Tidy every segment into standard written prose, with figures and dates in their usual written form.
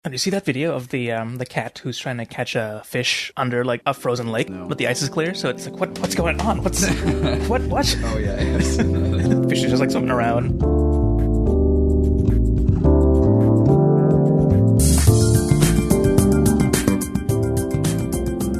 And you see that video of the cat who's trying to catch a fish under like a frozen lake, but the ice is clear, so it's like, what's going on? What? Oh yeah, yes. Fish is just like swimming around.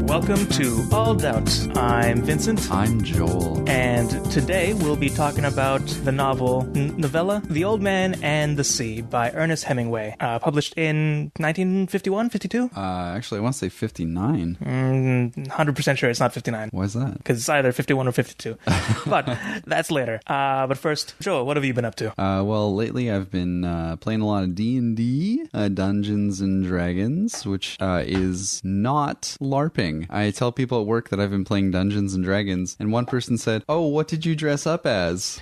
Welcome to All Doubts. I'm Vincent. I'm Joel. And today we'll be talking about the novella The Old Man and the Sea by Ernest Hemingway, published in 1951, 52? Actually, I want to say 59. 100% sure it's not 59. Why is that? Because it's either 51 or 52. But that's later. But first, Joel, what have you been up to? Well, lately I've been playing a lot of D&D, Dungeons and Dragons, which is not LARPing. I tell people at work that I've been playing Dungeons and Dragons, and one person said, "Oh, what did you dress up as?"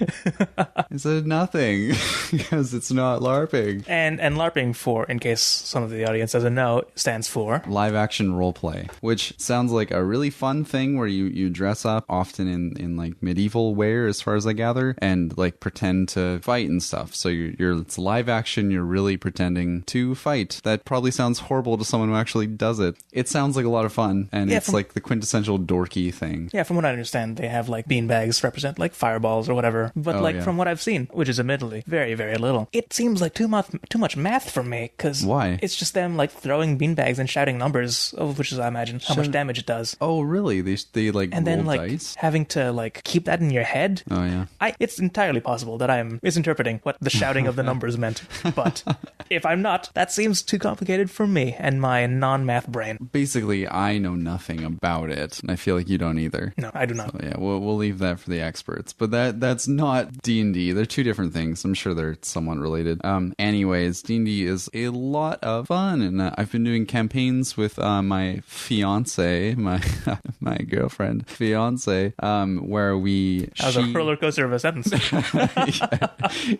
I said, "Nothing," because it's not LARPing. And LARPing, for, in case some of the audience doesn't know, stands for live action roleplay, which sounds like a really fun thing where you dress up, often in like medieval wear, as far as I gather, and like pretend to fight and stuff. So it's live action, you're really pretending to fight. That probably sounds horrible to someone who actually does it. It sounds like a lot of fun, and it's like the quintessential dorky thing. Yeah, from what I understand, they have like beanbags represent like fireballs or whatever. But from what I've seen, which is admittedly very, very little, it seems like too much math for me. Because why? It's just them like throwing beanbags and shouting numbers, which is, I imagine, how much damage it does. Oh, really? They like and roll then like dice? Having to like keep that in your head. Oh yeah. It's entirely possible that I'm misinterpreting what the shouting of the numbers meant. But if I'm not, that seems too complicated for me and my non-math brain. Basically, I know nothing about it, and I feel like you don't either. No, I do not. So, yeah, we'll leave that for the experts. But that's not D&D. They're two different things. I'm sure they're somewhat related. Anyways, D&D is a lot of fun, and I've been doing campaigns with my fiance, my girlfriend, fiance, where we... That was a roller coaster of a sentence. Yeah,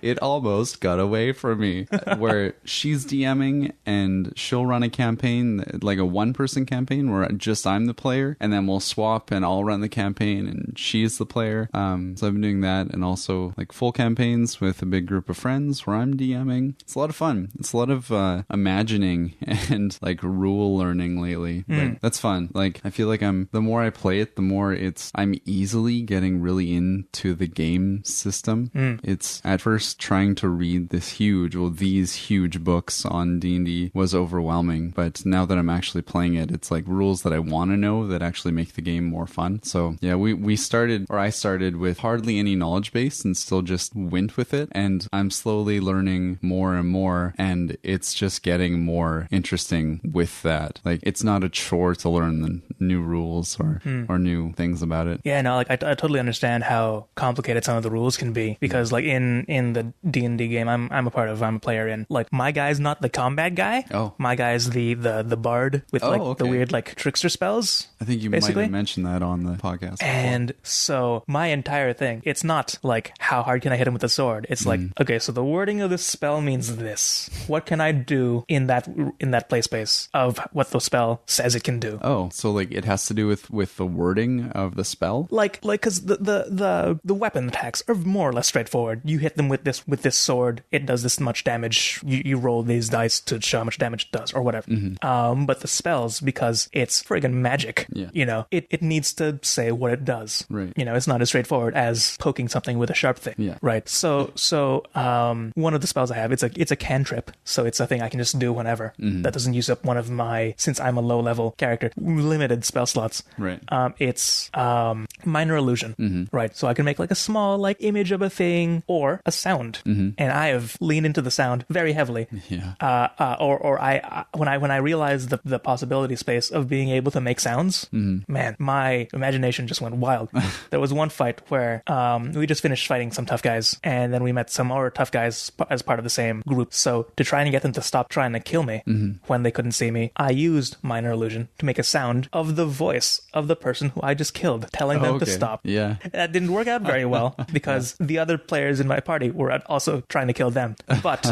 it almost got away from me. Where she's DMing, and she'll run a campaign, like a one-person campaign, where I'm the player, and then we'll swap and I'll run the campaign and she's the player. So I've been doing that, and also like full campaigns with a big group of friends where I'm DMing. It's a lot of fun. It's a lot of imagining and like rule learning lately. But that's fun. Like I feel like the more I play it, the more I'm easily getting really into the game system. It's at first trying to read these huge books on D&D was overwhelming, but now that I'm actually playing it, it's like rules that I want to know that actually make the game more fun. So yeah, I started with hardly any knowledge base and still just went with it, and I'm slowly learning more and more, and it's just getting more interesting with that. Like it's not a chore to learn the new rules or new things about it. Yeah, no, like I totally understand how complicated some of the rules can be, because like in the D&D game I'm a player in, like my guy's not the combat guy. Oh, my guy's the bard with the weird like trickster spells. I think you might have mentioned that on the podcast before. And so my entire thing, it's not like how hard can I hit him with a sword. It's like, okay, so the wording of this spell means this. What can I do in that play space of what the spell says it can do? Oh, so like it has to do with the wording of the spell? Like because the weapon attacks are more or less straightforward. You hit them with this sword, it does this much damage. You roll these dice to show how much damage it does or whatever. But the spells, because it's friggin' magic, it needs to say what it does. Right. It's not as straightforward as poking something with a sharp thing. Yeah. Right. So one of the spells I have, it's a cantrip. So it's a thing I can just do whenever. That doesn't use up one of my, since I'm a low level character, limited spell slots. Right. It's minor illusion. Right. So I can make like a small like image of a thing or a sound. And I have leaned into the sound very heavily. Yeah. When I realized the possibility space of being able to make sounds, man, my imagination just went wild. There was one fight where we just finished fighting some tough guys, and then we met some more tough guys as part of the same group. So to try and get them to stop trying to kill me when they couldn't see me, I used minor illusion to make a sound of the voice of the person who I just killed, telling them to stop. Yeah. That didn't work out very well because the other players in my party were also trying to kill them. But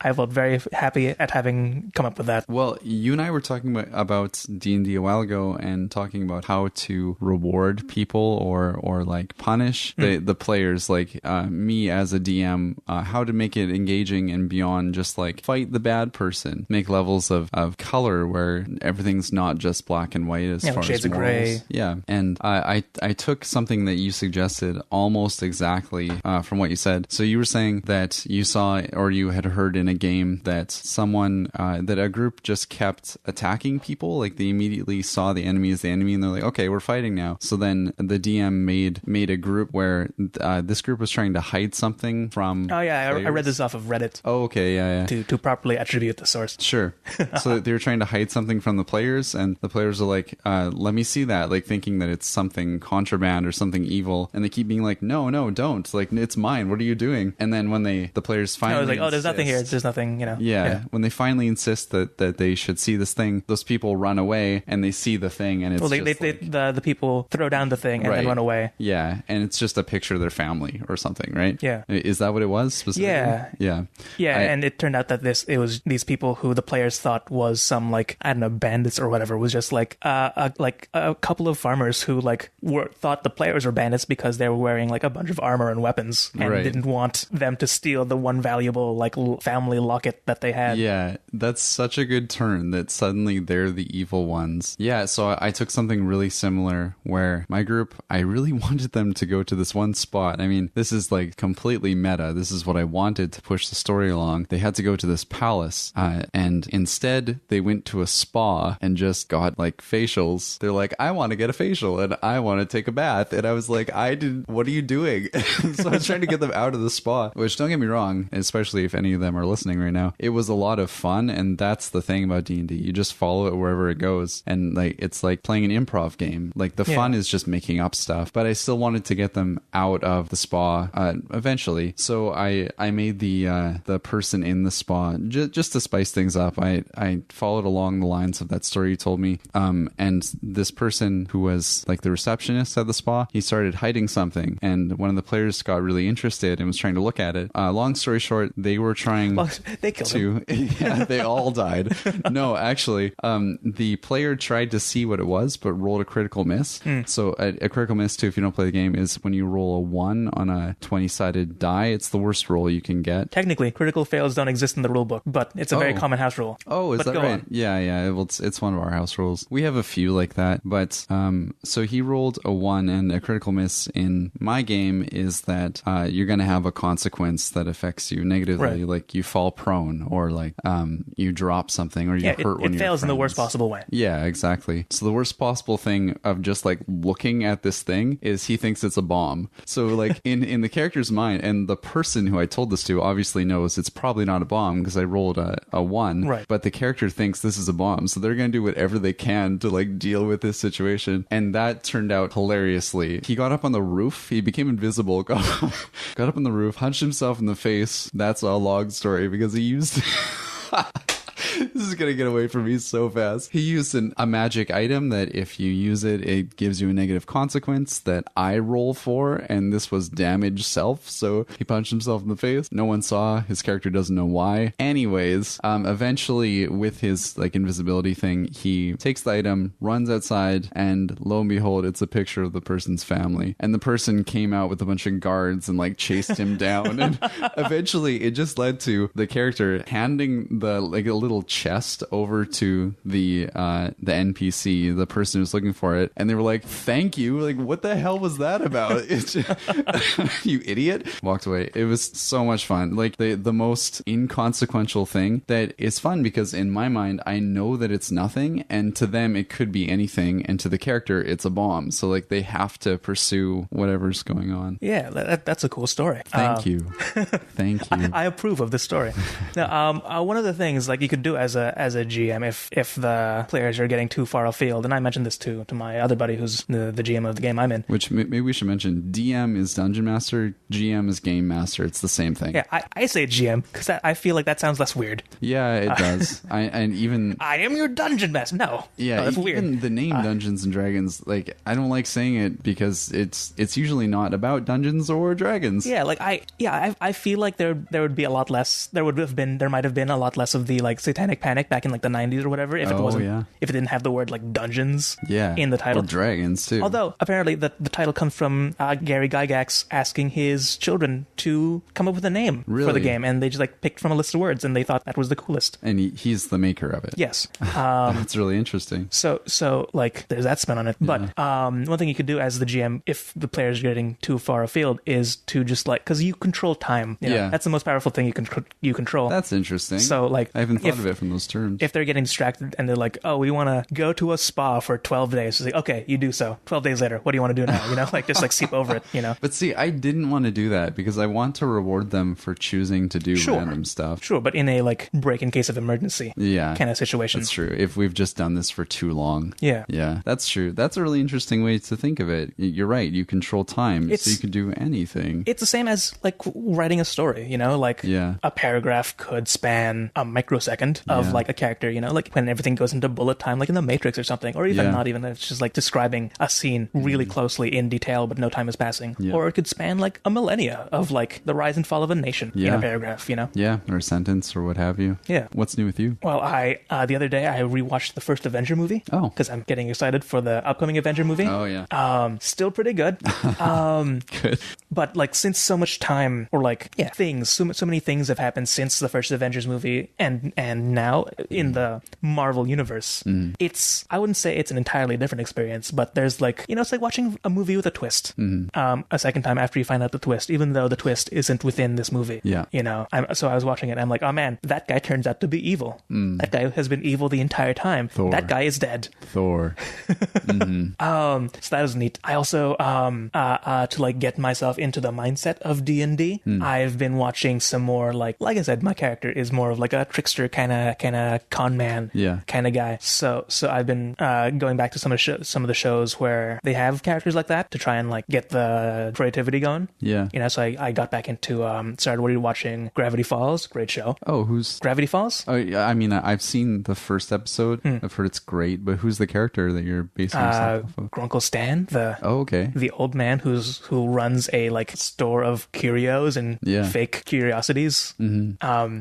I felt very happy at having come up with that. Well, you and I were talking about D&D a while ago and talking about how to reward people or like punish the players, like me as a DM, how to make it engaging and beyond just like fight the bad person, make levels of color where everything's not just black and white as far as shades of morals. gray. Yeah. And I took something that you suggested almost exactly from what you said. So you were saying that you saw or you had heard in a game that someone, that a group just kept attacking people. Like they immediately saw the enemy as the enemy and they're like, okay, we're fighting now. So then the DM made a group where this group was trying to hide something from Oh yeah, players. I read this off of Reddit. Oh, okay, yeah. To properly attribute the source. Sure. So they were trying to hide something from the players, and the players are like, let me see that, like thinking that it's something contraband or something evil, and they keep being like, no, don't, like, it's mine, what are you doing? And then when the players finally I was like, oh, there's nothing here, there's nothing, you know. Yeah, when they finally insist that they should see this thing, those people run away and they see the thing, and it's the people throw down the thing and then run away. Yeah, and it's just a picture of their family or something, right? Yeah. Is that what it was specifically? Yeah. And it turned out that it was these people who the players thought was some, like, I don't know, bandits or whatever, was just like a couple of farmers who thought the players were bandits because they were wearing like a bunch of armor and weapons and didn't want them to steal the one valuable like family locket that they had. Yeah, that's such a good turn that suddenly they're the evil ones. Yeah, so I took something really similar where my group, I really wanted them to go to this one spot. I mean, this is like completely meta. This is what I wanted to push the story along. They had to go to this palace, and instead they went to a spa and just got like facials. They're like, I want to get a facial and I want to take a bath. And I was like, what are you doing? So I was trying to get them out of the spa, which, don't get me wrong, especially if any of them are listening right now, it was a lot of fun. And that's the thing about D&D. You just follow it wherever it goes. And like, it's like playing an improv game. Like the fun is just making up stuff, but I still wanted to get them out of the spa eventually. So I made the person in the spa just to spice things up. I followed along the lines of that story you told me. And this person who was like the receptionist at the spa, he started hiding something, and one of the players got really interested and was trying to look at it. Long story short, they were trying they killed him. Yeah, they all died. No, actually, the player tried to see what it was, but rolled a critical miss. So a critical miss, too, if you don't play the game, is when you roll a 1 on a 20-sided die. It's the worst roll you can get. Technically, critical fails don't exist in the rule book, but it's a very common house rule. Oh, is but that right? On. Yeah. Well, it's one of our house rules. We have a few like that, but so he rolled a 1, and a critical miss in my game is that you're going to have a consequence that affects you negatively, like you fall prone, or like you drop something, or you hurt one of your friends. It fails in the worst possible way. Yeah, exactly. So the worst possible thing of just like looking at this thing is he thinks it's a bomb. So like in the character's mind, and the person who I told this to obviously knows it's probably not a bomb because I rolled a 1, right? But the character thinks this is a bomb, so they're going to do whatever they can to like deal with this situation. And that turned out hilariously. He got up on the roof, he became invisible, got up on the roof, punched himself in the face. That's a long story because he used this is going to get away from me so fast. He used a magic item that if you use it, it gives you a negative consequence that I roll for, and this was damage self, so he punched himself in the face. No one saw. His character doesn't know why. Anyways, eventually with his like invisibility thing, he takes the item, runs outside, and lo and behold, it's a picture of the person's family. And the person came out with a bunch of guards and like chased him down. And eventually it just led to the character handing the like a little chest over to the NPC, the person who's looking for it, and they were like, thank you. Like, what the hell was that about? You idiot. Walked away. It was so much fun. Like the most inconsequential thing that is fun because in my mind I know that it's nothing, and to them it could be anything, and to the character it's a bomb. So like they have to pursue whatever's going on. Yeah, that's a cool story. Thank you. Thank you. I approve of this story. Now, one of the things like you could do do as a GM if the players are getting too far afield, and I mentioned this to my other buddy who's the GM of the game I'm in. Which maybe we should mention, DM is Dungeon Master, GM is Game Master. It's the same thing. Yeah, I say GM because I feel like that sounds less weird. Yeah, it does. I am your Dungeon Master. No. Yeah, that's weird. Even the name Dungeons and Dragons, like, I don't like saying it because it's usually not about Dungeons or Dragons. Yeah, like I feel like there would be a lot less. There might have been a lot less of the like Satanic Panic back in like the 90s or whatever if it didn't have the word like dungeons in the title. Or dragons too. Although apparently the title comes from Gary Gygax asking his children to come up with a name for the game, and they just like picked from a list of words, and they thought that was the coolest. And he's the maker of it. Yes. That's really interesting. So like there's that spin on it. Yeah. But one thing you could do as the GM if the player's getting too far afield is to just like, because you control time. You know? Yeah. That's the most powerful thing you control. That's interesting. So like I haven't thought of it from those terms. If they're getting distracted and they're like, oh, we want to go to a spa for 12 days. It's like, okay, you do so. 12 days later, what do you want to do now? You know, like just like seep over it, you know? But see, I didn't want to do that because I want to reward them for choosing to do random stuff. Sure, but in a like break in case of emergency kind of situation. That's true. If we've just done this for too long. Yeah. Yeah, that's true. That's a really interesting way to think of it. You're right. You control time, so you can do anything. It's the same as like writing a story, you know? Like a paragraph could span a microsecond of like a character, you know? Like when everything goes into bullet time, like in the Matrix or something, or even not even, it's just like describing a scene really closely in detail, but no time is passing. Yeah. Or it could span like a millennia of like the rise and fall of a nation in a paragraph, you know? Yeah, or a sentence or what have you. Yeah. What's new with you? Well, I the other day I rewatched the first Avenger movie. Oh. Because I'm getting excited for the upcoming Avenger movie. Oh, yeah. Still pretty good. Good. But like since so much time, or like things, so many things have happened since the first Avengers movie and now in the Marvel universe, I wouldn't say it's an entirely different experience, but there's like, you know, it's like watching a movie with a twist a second time after you find out the twist, even though the twist isn't within this movie. Yeah. You know, so I was watching it and I'm like, oh man, that guy turns out to be evil. That guy has been evil the entire time. Thor. That guy is dead. Thor. So that was neat. I also to like get myself into the mindset of D&D, I've been watching some more like I said, my character is more of like a trickster kind of con man kind of guy. So I've been going back to some of the shows where they have characters like that to try and like get the creativity going. Yeah. You know, so I got back into started watching Gravity Falls. Great show. Oh, who's Gravity Falls? Oh, yeah, I mean, I've seen the first episode. I've heard it's great, but who's the character that you're basing yourself off of? Grunkle Stan, the old man who runs a like store of curios and fake curiosities.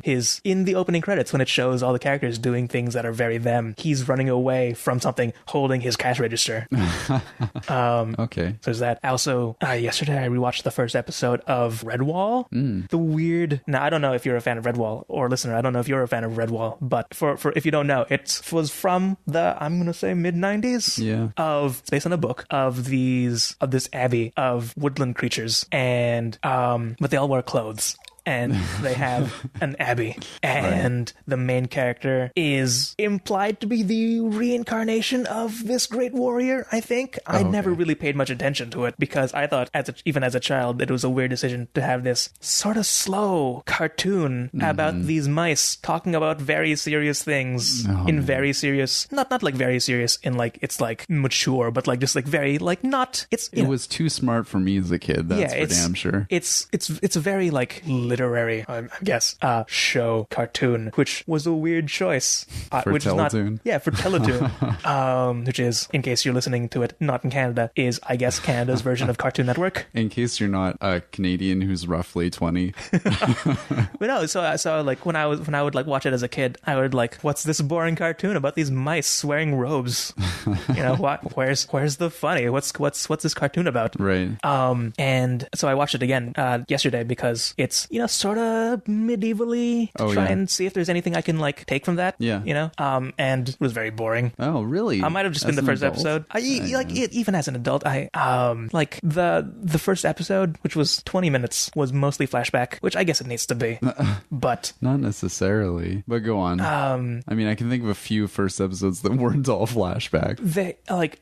His in the opening credits when it shows all the characters doing things that are very them, he's running away from something holding his cash register. Okay. So there's that. Also, yesterday I rewatched the first episode of Redwall. The weird. Now I don't know if you're a fan of Redwall, or listener, I don't know if you're a fan of Redwall, but for if you don't know, it was from the, I'm gonna say, mid-90s. Yeah. It's based on a book of this abbey of woodland creatures, and but they all wear clothes. And they have an abbey, and the main character is implied to be the reincarnation of this great warrior, I think. I never really paid much attention to it because I thought, even as a child, it was a weird decision to have this sort of slow cartoon about these mice talking about very serious things in very serious, not like very serious in like it's like mature, but like just like very like not. It was too smart for me as a kid. That's for damn sure. It's a very like literary, I guess, show cartoon, which was a weird choice. For which Teletoon. Is not, for Teletoon, which is, in case you're listening to it not in Canada, is, I guess, Canada's version of Cartoon Network. In case you're not a Canadian who's roughly 20. But no, so like when I would like watch it as a kid, I would like, what's this boring cartoon about these mice wearing robes? You know, where's the funny? What's this cartoon about? Right. And so I watched it again yesterday because it's, you know, sort of medievally to try and see if there's anything I can like take from that. Yeah. You know? And it was very boring. Oh, really? I might have just been the first episode. Even as an adult, I like the first episode, which was 20 minutes, was mostly flashback, which I guess it needs to be. But not necessarily. But go on. I mean, I can think of a few first episodes that weren't all flashback. They like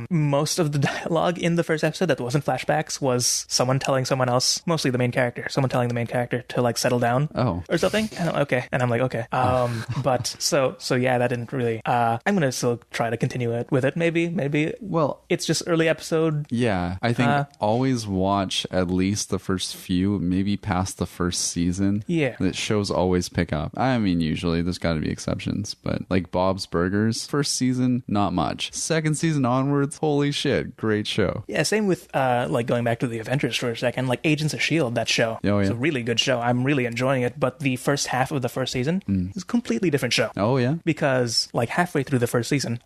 most of the dialogue in the first episode that wasn't flashbacks was someone telling someone else, mostly the main character, someone someone telling the main character to like settle down or something. And I'm like, okay. And I'm like, okay. But so yeah, that didn't really, I'm going to still try to continue it with it. Maybe. Well, it's just early episode. Yeah. I think always watch at least the first few, maybe past the first season. Yeah. That shows always pick up. I mean, usually there's got to be exceptions, but like Bob's Burgers, first season, not much. Second season onwards, holy shit, great show. Yeah, same with like going back to the Avengers for a second, like Agents of S.H.I.E.L.D., that show. Oh, yeah. It's a really good show. I'm really enjoying it, but the first half of the first season is a completely different show. Oh, yeah? Because like halfway through the first season,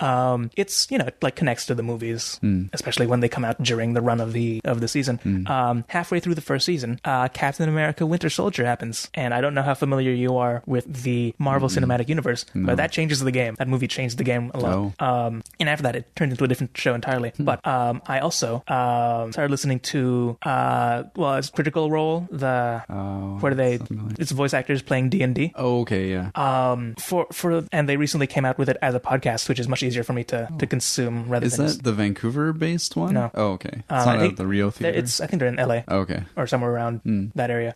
it's, you know, it like connects to the movies, especially when they come out during the run of the season. Halfway through the first season, Captain America Winter Soldier happens, and I don't know how familiar you are with the Marvel Cinematic Universe, but that changes the game. That movie changed the game a lot. And after that, it turned into a different show entirely. But I also started listening to it's Critical Role, it's voice actors playing D&D. Oh, okay, yeah. And they recently came out with it as a podcast, which is much easier for me to consume rather than. Is that the Vancouver-based one? No. Oh, okay. It's not at the Rio Theater. I think they're in LA. Oh, okay. Or somewhere around that area.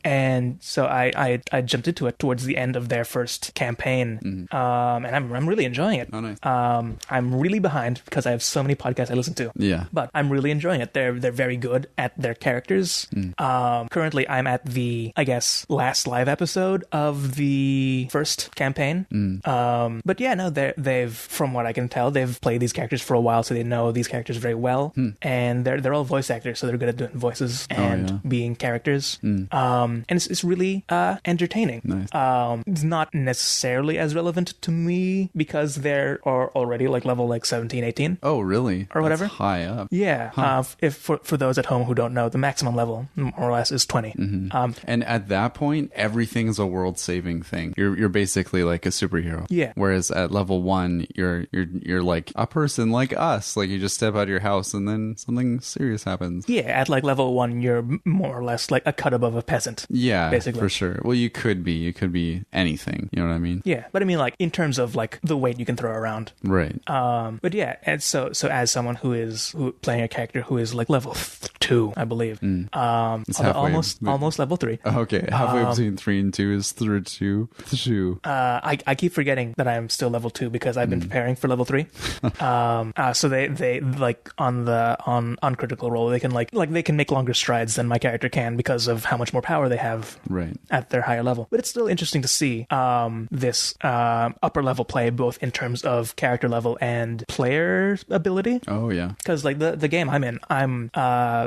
And so I jumped into it towards the end of their first campaign, and I'm really enjoying it. Oh, nice. I'm really behind because I have so many podcasts I listen to. Yeah. But I'm really enjoying it. They're very good at their characters. Currently, I'm at the, I guess, last live episode of the first campaign. But yeah, no, they've, from what I can tell, they've played these characters for a while, so they know these characters very well. And they're all voice actors, so they're good at doing voices and being characters. And it's really entertaining. Nice. It's not necessarily as relevant to me because they're already like level like 17, 18. Oh, really? Or whatever. That's high up. Yeah. If for those at home who don't know, the maximum level more or less is 20. And at that point, everything's a world-saving thing. You're basically like a superhero. Yeah. Whereas at level 1, you're like a person like us. Like you just step out of your house and then something serious happens. Yeah. At like level 1, you're more or less like a cut above a peasant. Yeah, basically. For sure. Well, you could be anything. You know what I mean? Yeah, but I mean like in terms of like the weight you can throw around. Right. But yeah, and so as someone who playing a character who is like level 2, I believe. Almost level 3. Okay, halfway between 3 and 2 is through 2. I keep forgetting that I'm still level 2 because I've been preparing for level 3. So they like on Critical Role they can like they can make longer strides than my character can because of how much more power they have at their higher level. But it's still interesting to see this upper level play both in terms of character level and player ability. Oh yeah, because like the game I'm in,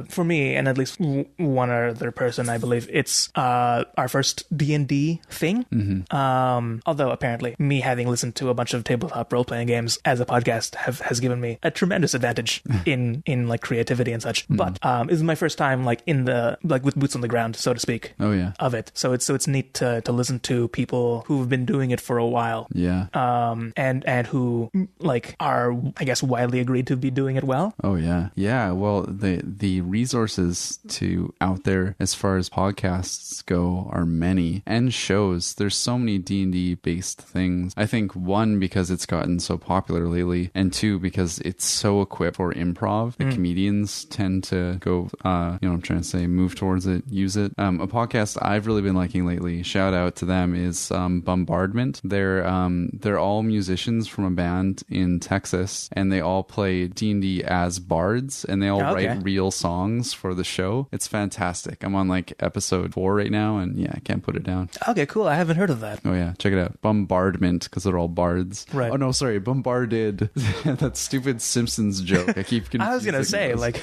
for me and at least one other person, I believe it's our first D&D thing. Although apparently me having listened to a bunch of tabletop role-playing games as a podcast has given me a tremendous advantage in like creativity and such. But this is my first time like in the like with boots on the ground, so to speak. Oh yeah. Of it. So it's neat to listen to people who've been doing it for a while. Yeah. And who like are, I guess, widely agreed to be doing it well. Oh yeah. Yeah. Well, the resources to out there as far as podcasts go are many, and shows. There's so many D&D based things. I think one, because it's gotten so popular lately, and two, because it's so equipped for improv. The comedians tend to go, I'm trying to say, move towards it, use it. A podcast I've really been liking lately, shout out to them, is BomBARDed. They're all musicians from a band in Texas, and they all play D&D as bards, and they all write real songs for the show. It's fantastic. I'm on like episode 4 right now, and yeah, I can't put it down. Okay, cool. I haven't heard of that. Oh yeah, check it out. BomBARDed, because they're all bards. Right. Oh no, sorry, BomBARDed. That stupid Simpsons joke. I keep confusing. I was gonna say those. like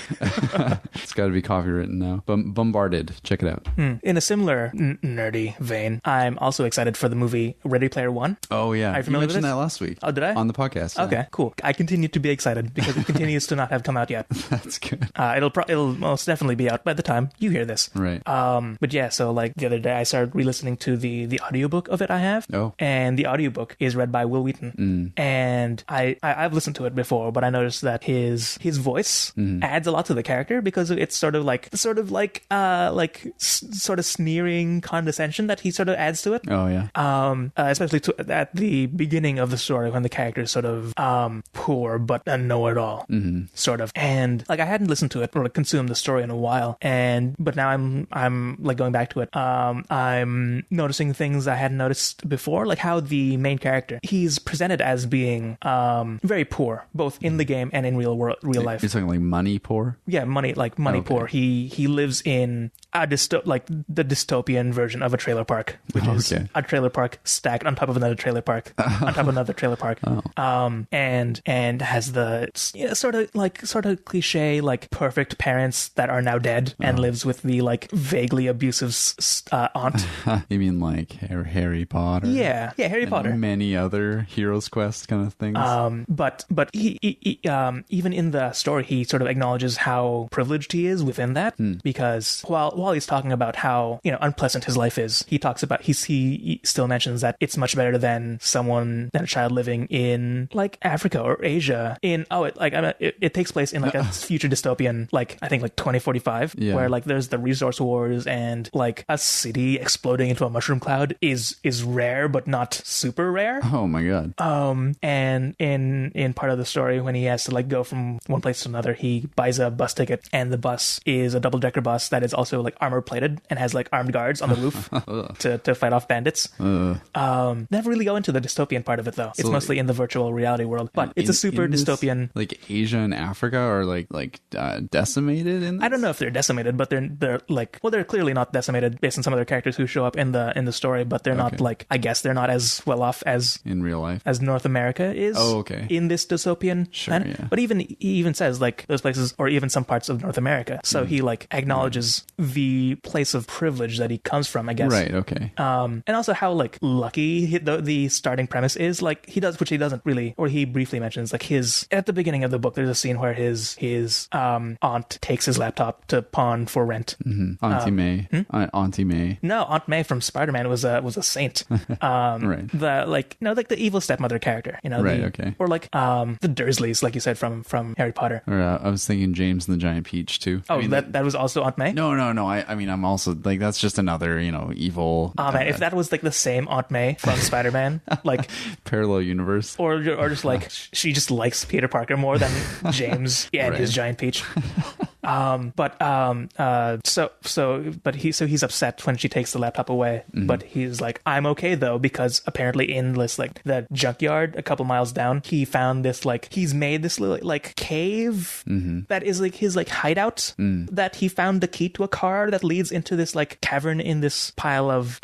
it's got to be copywritten now. BomBARDed. Check it out. In a similar nerdy vein, I'm also excited for the movie Ready Player One. Oh yeah, Are you familiar with mentioned this? that last week. Oh, did I? On the podcast. Yeah. Okay, cool. I continue to be excited because it continues to not have come out yet. That's good. It'll most definitely be out by the time you hear this. Right. But yeah, so like the other day I started re-listening to the audiobook of it I have. Oh. And the audiobook is read by Will Wheaton. And I've listened to it before, but I noticed that his voice adds a lot to the character because it's sort of sneering condescension that he sort of adds to it. Oh yeah. Especially at the beginning of the story when the character is sort of poor but a know-it-all sort of. And like I hadn't listened to it or like, consumed resume the story in a while, but now I'm like going back to it. I'm noticing things I hadn't noticed before, like how the main character, he's presented as being very poor, both in the game and in real life. You're talking like money poor? Yeah, money poor. He lives in the dystopian version of a trailer park, which is a trailer park stacked on top of another trailer park, on top of another trailer park. And has the sort of cliche like perfect parents that are now dead, and lives with the like vaguely abusive aunt. You mean like Harry Potter? Yeah, Harry Potter. And many other Heroes Quest kind of things. But he even in the story, he sort of acknowledges how privileged he is within that, because while he's talking about how unpleasant his life is, he talks about he still mentions that it's much better than a child living in like Africa or Asia. It takes place in like a future dystopian, like I think like 2045, where like there's the resource wars, and like a city exploding into a mushroom cloud is rare but not super rare. Oh my god. And in part of the story, when he has to like go from one place to another, he buys a bus ticket, and the bus is a double-decker bus that is also like armor plated and has like armed guards on the roof to fight off bandits. Never really go into the dystopian part of it though. It's mostly in the virtual reality world, but it's a super dystopian. Like Asia and Africa are like decimated in this? I don't know if they're decimated, but they're like, well, they're clearly not decimated based on some of their characters who show up in the story, but they're not like, I guess they're not as well off as in real life as North America is. Oh, okay. In this dystopian planet. Yeah. But he even says like those places, or even some parts of North America. So he like acknowledges the place of privilege that he comes from, I guess. Right. Okay. And also how like lucky the starting premise is. Like he does, which he doesn't really, or he briefly mentions, like at the beginning of the book, there's a scene where his aunt takes his laptop to pawn for rent. Auntie May. Auntie May. No, Aunt May from Spider-Man was a saint. Right. Like the evil stepmother character. Right. Okay. Or like the Dursleys, like you said from Harry Potter. Or I was thinking James and the Giant Peach too. Oh, that was also Aunt May? No. I mean, I'm also like, that's just another evil. Oh man, if that was like the same Aunt May from Spider-Man, like parallel universe, or just like she just likes Peter Parker more than James and his Giant Peach. He's upset when she takes the laptop away, but he's like, I'm okay though, because apparently in this like the junkyard a couple miles down, he found this like, he's made this little like cave that is like his like hideout, that he found the key to a car that leads into this like cavern in this pile of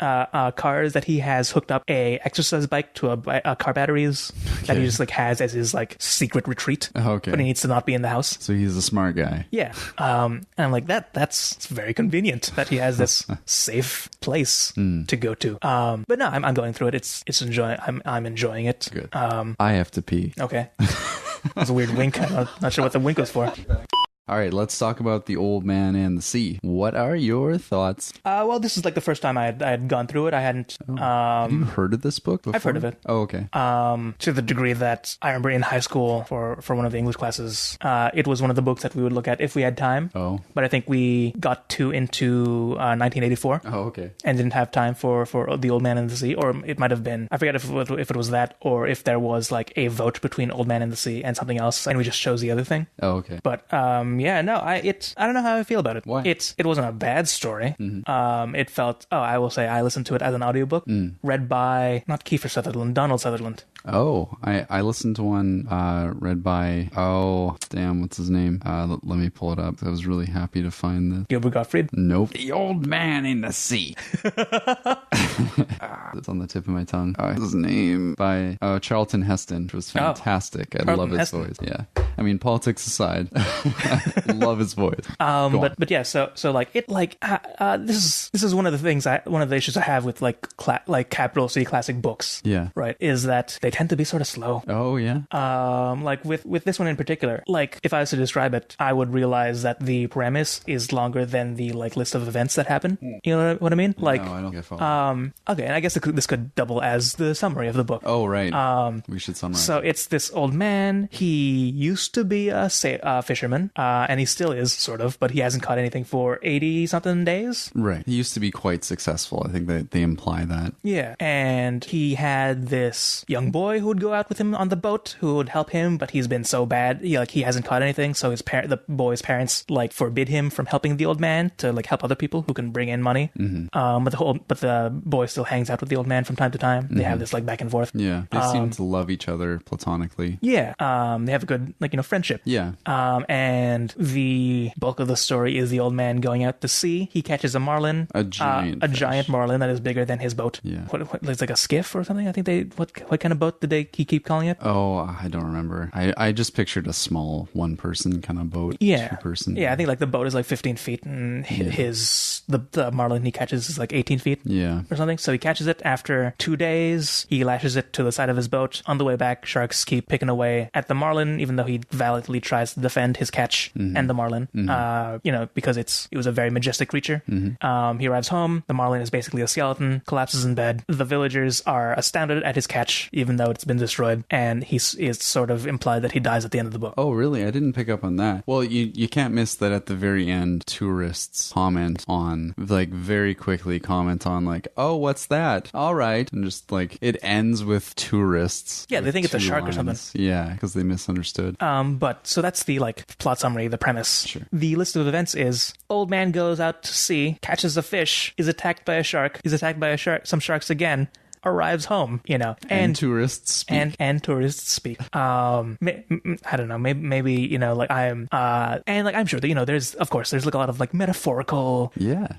cars that he has hooked up a exercise bike to a car batteries that he just like has as his like secret retreat. But he needs to not be in the house. So he's a smart guy. Yeah. And I'm like, that's very convenient that he has this safe place to go to. But no, I'm going through it. I'm enjoying it. Good. I have to pee. Okay. That was a weird wink. I'm not sure what the wink was for. All right, let's talk about The Old Man and the Sea. What are your thoughts? Well, this is like the first time I had gone through it. I hadn't. Have you heard of this book before? I've heard of it. Oh, okay. To the degree that I remember in high school for one of the English classes, it was one of the books that we would look at if we had time. Oh. But I think we got too into 1984. Oh, okay. And didn't have time for The Old Man and the Sea, or it might have been, I forget if it was that, or if there was like a vote between Old Man and the Sea and something else, and we just chose the other thing. Oh, okay. But yeah, no, I don't know how I feel about it. Why? It wasn't a bad story. It felt, I will say, I listened to it as an audiobook, read by, not Kiefer Sutherland, Donald Sutherland. Oh, I listened to one read by, oh, damn, what's his name? Let me pull it up. I was really happy to find this. Gilbert Gottfried? Nope. The Old Man in the Sea. It's on the tip of my tongue. His name by Charlton Heston, which was fantastic. I love his voice. Yeah. I mean, politics aside, love his voice. But yeah, so like it like this is one of the things one of the issues I have with like capital C classic books. Yeah. Right. Is that they tend to be sort of slow. Oh yeah. Like with this one in particular, like if I was to describe it, I would realize that the premise is longer than the like list of events that happen. You know what I mean? Like, no, I don't get followed. Okay, and I guess this could double as the summary of the book. Oh right. We should summarize. So it's this old man. He used used to be a fisherman, and he still is, sort of, but he hasn't caught anything for 80-something days. Right. He used to be quite successful. I think that they imply that. Yeah. And he had this young boy who would go out with him on the boat who would help him, but he's been so bad. He hasn't caught anything, so the boy's parents, like, forbid him from helping the old man to, like, help other people who can bring in money. But the boy still hangs out with the old man from time to time. They have this, like, back and forth. Yeah. They seem to love each other platonically. Yeah. They have a good, like, friendship. Yeah. And the bulk of the story is the old man going out to sea. He catches a marlin. A giant marlin that is bigger than his boat. Yeah. What it's like a skiff or something? I think what kind of boat did he keep calling it? Oh, I don't remember. I just pictured a small one-person kind of boat. Yeah. Two-person. Yeah, I think, like, the boat is like 15 feet and the marlin he catches is like 18 feet. Yeah. Or something. So he catches it after 2 days. He lashes it to the side of his boat. On the way back, sharks keep picking away at the marlin, even though he valiantly tries to defend his catch and the marlin, because it was a very majestic creature. He arrives home. The marlin is basically a skeleton, collapses in bed. The villagers are astounded at his catch, even though it's been destroyed, and it's sort of implied that he dies at the end of the book. Oh, really? I didn't pick up on that. Well, you can't miss that at the very end, tourists comment on, like, very quickly comment on, like, oh, what's that? All right. And just, like, it ends with tourists. Yeah, they think it's a shark lines. or something. Yeah, because they misunderstood. So that's the, like, plot summary, the premise. Sure. The list of events is: old man goes out to sea, catches a fish, is attacked by a shark, some sharks again, arrives home, and tourists speak. And tourists speak. I don't know, maybe I'm sure that, there's like a lot of, like, metaphorical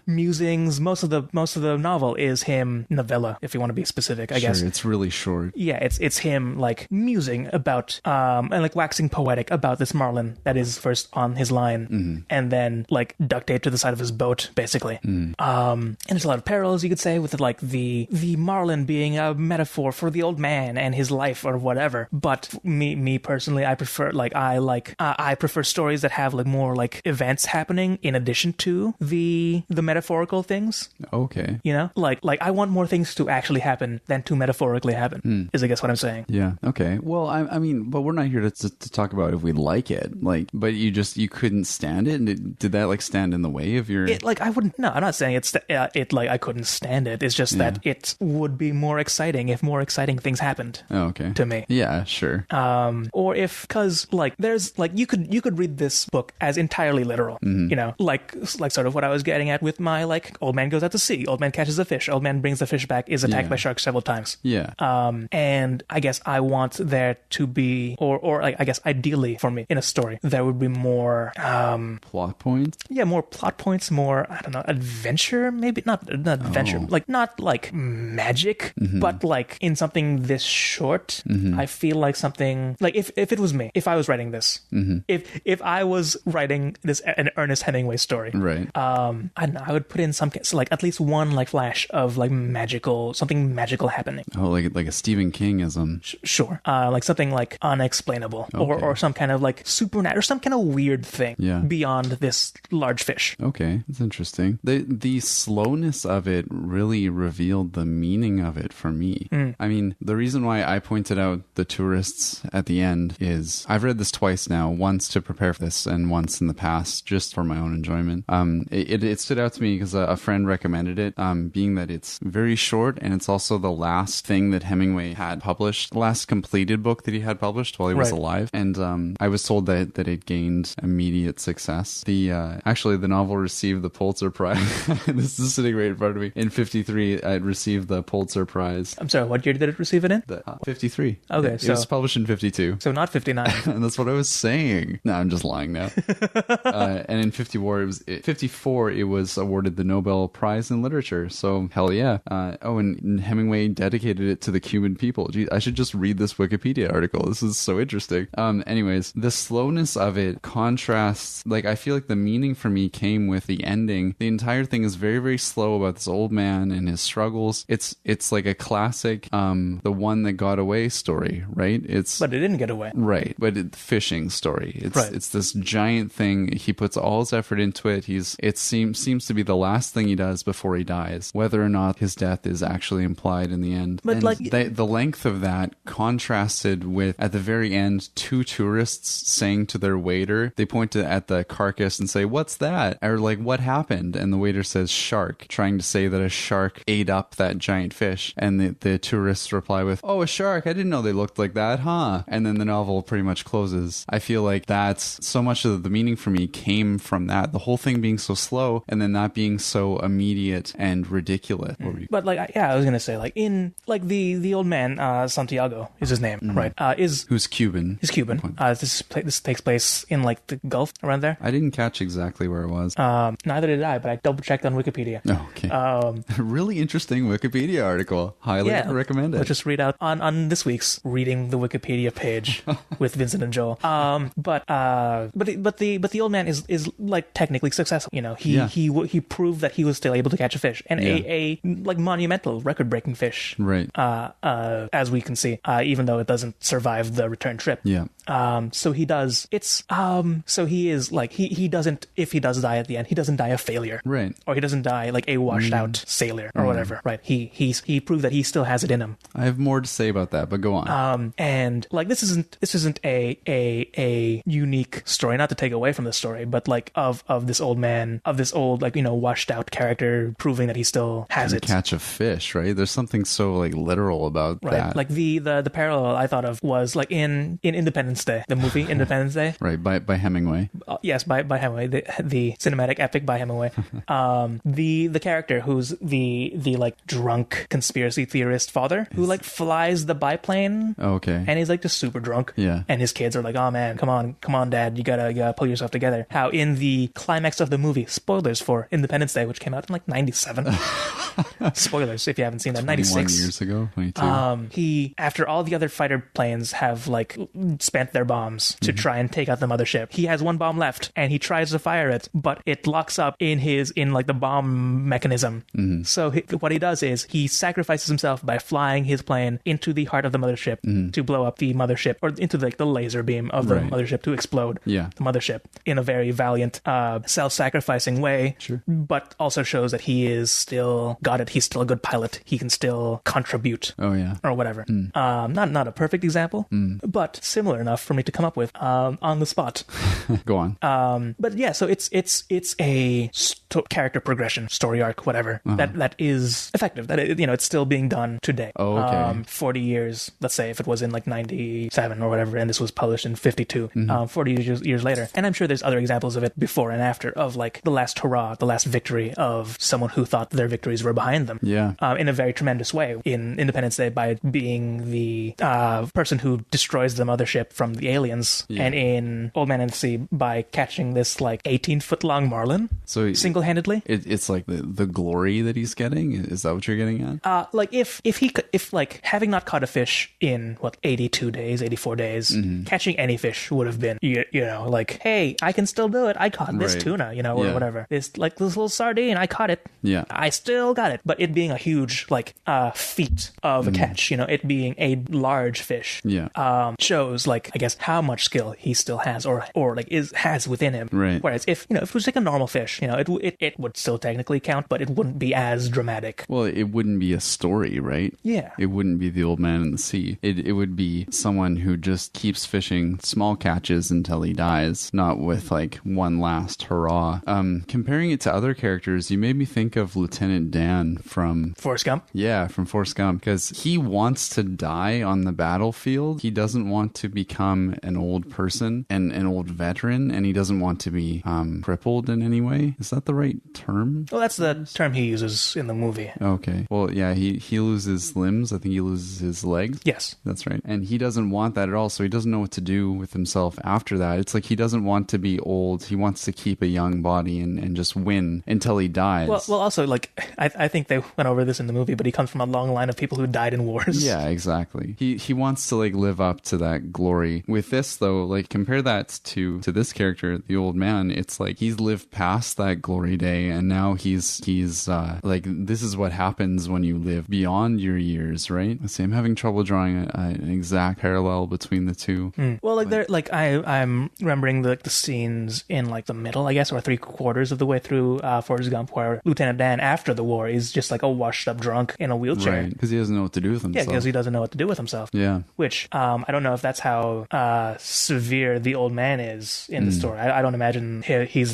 musings. Most of the novel is him, novella, if you want to be specific, I guess. It's really short. Yeah, it's him, like, musing about and, like, waxing poetic about this marlin that is first on his line and then, like, duct taped to the side of his boat, basically. And there's a lot of parallels, you could say, with, like, the marlin being a metaphor for the old man and his life or whatever. But me personally, I prefer I prefer stories that have, like, more, like, events happening in addition to the metaphorical things. Okay. Like I want more things to actually happen than to metaphorically happen. Is, I guess, what I'm saying. Yeah. Okay. Well, I mean, but we're not here to talk about if we like it. Like, but you couldn't stand it, and did that, like, stand in the way of your? I wouldn't. No, I'm not saying like I couldn't stand it. It's just that it would be more exciting if more exciting things happened. Oh, okay. To me. Yeah, sure. Or because, like, there's, like, you could read this book as entirely literal. Like sort of what I was getting at with my, like, old man goes out to sea, old man catches a fish, old man brings the fish back, is attacked by sharks several times. Yeah. And I guess I want there to be, or like, I guess ideally for me in a story, there would be more plot points. Yeah, more plot points, more, I don't know, adventure, maybe not adventure, like, not like magic, but, like, in something this short. I feel like something, like, if it was me, if I was writing this, if I was writing an Ernest Hemingway story, right? I don't know, I would put in like, at least one, like, flash of, like, something magical happening. Oh, like a Stephen Kingism. Sure. Like something, like, unexplainable, or some kind of, like, supernatural, or some kind of weird thing beyond this large fish. Okay, that's interesting. The slowness of it really revealed the meaning of it for me. I mean, the reason why I pointed out the tourists at the end is I've read this twice now, once to prepare for this and once in the past just for my own enjoyment. It stood out to me because a friend recommended it, being that it's very short and it's also the last thing that Hemingway had published, the last completed book that he had published while he was alive. And I was told that it gained immediate success. Actually, the novel received the Pulitzer Prize. This is sitting right in front of me. In 1953, it received the Pulitzer Prize. I'm sorry, what year did it receive it in? 1953. Okay, it was published in 1952. So not 1959. And that's what I was saying. No, I'm just lying now. And in 1954, it was awarded the Nobel Prize in Literature. So hell yeah. And Hemingway dedicated it to the Cuban people. Gee, I should just read this Wikipedia article. This is so interesting. Anyways, the slowness of it contrasts, like, I feel like the meaning for me came with the ending. The entire thing is very, very slow about this old man and his struggles. It's like like a classic, the one that got away story, right? But it didn't get away. Right, but fishing story. It's this giant thing. He puts all his effort into it. It seems to be the last thing he does before he dies, whether or not his death is actually implied in the end. But and the length of that contrasted with, at the very end, two tourists saying to their waiter, they point at the carcass and say, "What's that?" Or like, "What happened?" And the waiter says, "Shark," trying to say that a shark ate up that giant fish. And the tourists reply with, "Oh, a shark. I didn't know they looked like that, huh?" And then the novel pretty much closes. I feel like that's so much of the meaning for me came from that. The whole thing being so slow and then not being so immediate and ridiculous. But I was gonna say, like, in like the old man, Santiago is his name, right? Who's Cuban? He's Cuban. This takes place in like the Gulf, around there. I didn't catch exactly where it was. Neither did I, but I double checked on Wikipedia. Oh, okay. Really interesting Wikipedia article. Highly recommend it. Let's just read out on this week's Reading the Wikipedia page with Vincent and Joel. But the old man is like technically successful. You know, he proved that he was still able to catch a fish, and a like monumental record-breaking fish. Right. As we can see, even though it doesn't survive the return trip. Yeah. So he does. So he is like he doesn't. If he does die at the end, he doesn't die a failure. Right. Or he doesn't die like a washed out sailor or whatever. Right. He proved that he still has it in him. I have more to say about that, but go on. And like this isn't a unique story. Not to take away from the story, but like of this old man, of this old like washed out character proving that he still has it. Catch a fish, right? There's something so like literal about that. Like the parallel I thought of was like in Independence Day, the movie Independence Day. Right, by Hemingway. Yes, by Hemingway, the cinematic epic by Hemingway. The character who's the like drunk conspiracy theorist father who like flies the biplane. Oh, okay. And he's like just super drunk. Yeah. And his kids are like, "Oh man, come on, Dad, you gotta pull yourself together." How in the climax of the movie, spoilers for Independence Day, which came out in like 97. Spoilers if you haven't seen that. 96 years ago. 22. He, after all the other fighter planes have like spent their bombs to try and take out the mothership, he has one bomb left and he tries to fire it, but it locks up in like the bomb mechanism. So what he does is he sacrifices himself by flying his plane into the heart of the mothership to blow up the mothership, or into like the laser beam of the mothership to explode the mothership in a very valiant, self-sacrificing way. Sure. But also shows that he is still got it. He's still a good pilot. He can still contribute. Oh yeah. Or whatever. Not a perfect example, but similar enough for me to come up with on the spot. Go on. But yeah, so it's a character progression, story arc, whatever, that is effective. That it's still being done today. Oh, okay. 40 years, let's say, if it was in like 97 or whatever, and this was published in 52, 40 years later. And I'm sure there's other examples of it before and after, of like the last hurrah, the last victory of someone who thought their victories were behind them. Yeah. In a very tremendous way. In Independence Day, by being the person who destroys the mothership from the aliens, and in Old Man and the Sea by catching this like 18-foot long marlin, so single-handedly. It's like the glory that he's getting. Is that what you're getting at? Like if like having not caught a fish in 82 days, 84 days, catching any fish would have been like, hey, I can still do it. I caught this tuna, or whatever. This little sardine, I caught it. Yeah. I still got it. But it being a huge like feat of a catch, it being a large fish, shows like, I guess, how much skill he still has or like has within him. Right. Whereas if it was like a normal fish, it would still technically count, but it wouldn't be as dramatic. Well, it wouldn't be a story, right? Yeah. It wouldn't be the old man in the sea. It would be someone who just keeps fishing small catches until he dies, not with like one last hurrah. Comparing it to other characters, you made me think of Lieutenant Dan from Forrest Gump. Yeah, from Forrest Gump, because he wants to die on the battlefield. He doesn't want to become an old person and an old veteran, and he doesn't want to be crippled in any way. Is that the right term? Well, that's the term he uses in the movie. Okay. Well, yeah, he loses limbs. I think he loses his legs. Yes. That's right. And he doesn't want that at all, so he doesn't know what to do with himself after that. It's like he doesn't want to be old. He wants to keep a young body and just win until he dies. Well, also, like, I I think they went over this in the movie, but he comes from a long line of people who died in wars. Yeah, exactly. He wants to like live up to that glory. With this though, like compare that to this character, the old man. It's like he's lived past that glory day, and now he's like, this is what happens when you live beyond your years, right? Let's see, I'm having trouble drawing an exact parallel between the two. Well, like they're like I'm remembering the scenes in like the middle, I guess, or 3/4 of the way through Forrest Gump, where Lieutenant Dan after the war is just like a washed up drunk in a wheelchair, right? Because he doesn't know what to do with himself. Yeah, because he doesn't know what to do with himself. Yeah. Which I don't know if that's how severe the old man is in the story. I don't imagine he's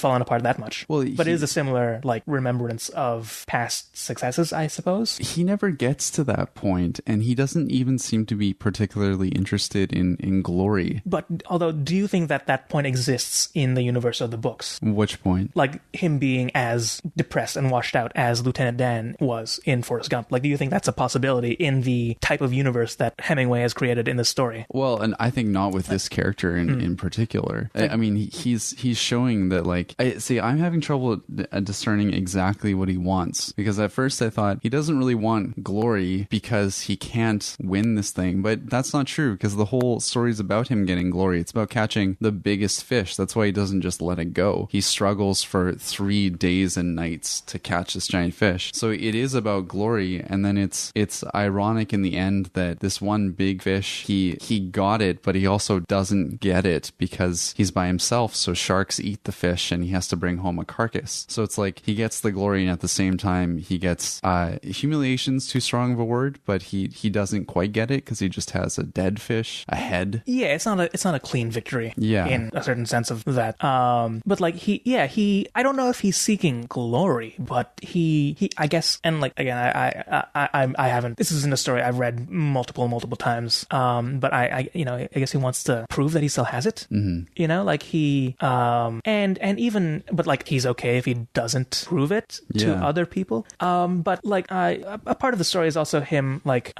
fallen apart that much. Well, but it is a similar like remembrance of past successes, I suppose. He never gets to that point, and he doesn't even seem to be particularly interested in glory. But although, do you think that point exists in the universe of the books? Which point? Like him being as depressed and washed out as Lieutenant Dan was in Forrest Gump. Like, do you think that's a possibility in the type of universe that Hemingway has created in this story? Well, and I think not with this character in particular. I mean, he's showing that, like, I'm having trouble discerning exactly what he wants, because at first I thought he doesn't really want glory because he can't win this thing, but that's not true, because the whole story is about him getting glory. It's about catching the biggest fish. That's why he doesn't just let it go. He struggles for 3 days and nights to catch this giant fish. So it is about glory, and then it's ironic in the end that this one big fish, he got it, but he also doesn't get it because he's by himself, so sharks eat the fish and he has to bring home a carcass. So it's like he gets the glory, and at the same time he gets humiliation's too strong of a word, but he doesn't quite get it because he just has a dead fish, a head. Yeah, it's not a clean victory. Yeah, in a certain sense of that. But like he I don't know if he's seeking glory, but he I guess, and like again, I haven't. This isn't a story I've read multiple times. But I guess he wants to prove that he still has it. Mm-hmm. You know, like he and even, but like he's okay if he doesn't prove it to other people. But like a part of the story is also him like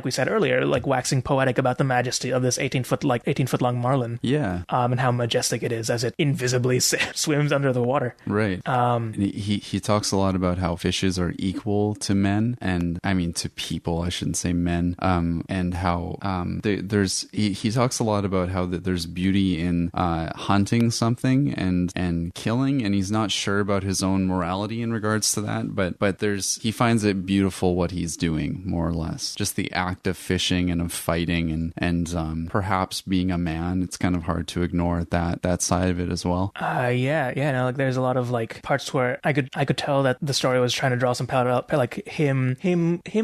we said earlier, like waxing poetic about the majesty of this 18 foot long marlin. Yeah. And how majestic it is as it invisibly swims under the water. Right. He talks a lot about how fishes are equal to men, and I mean to people, I shouldn't say men. And how he talks a lot about how that there's beauty in hunting something and killing, and he's not sure about his own morality in regards to that, but he finds it beautiful what he's doing, more or less. Just the act of fishing and of fighting and perhaps being a man. It's kind of hard to ignore that side of it as well. No, like there's a lot of like parts where I could tell that the story was trying to draw some parallel, like him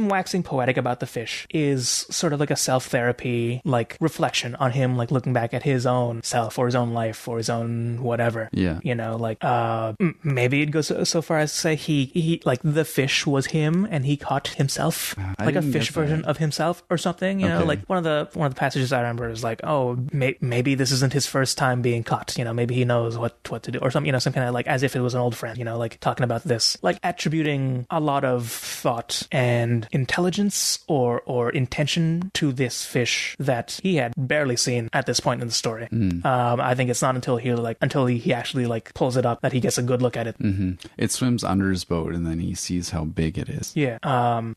waxing poetic about the fish is sort of like a self-therapy, like reflection on him, like looking back at his own self or his own life or his own whatever. Yeah. You know, like maybe it goes so far as to say he like the fish was him and he caught himself, like a fish version of himself or something. You know, like one of the passages I remember is like, oh, maybe this isn't his first time being caught. You know, maybe he knows what to do or something. You know, some kind of like as if it was an old friend. You know, like talking about this, like attributing a lot of thought and intelligence or intention to this fish that he had barely seen at this point in the story. I think it's not until he actually like pulls it up that he gets a good look at it. Mm-hmm. It swims under his boat and then he sees how big it is. Yeah.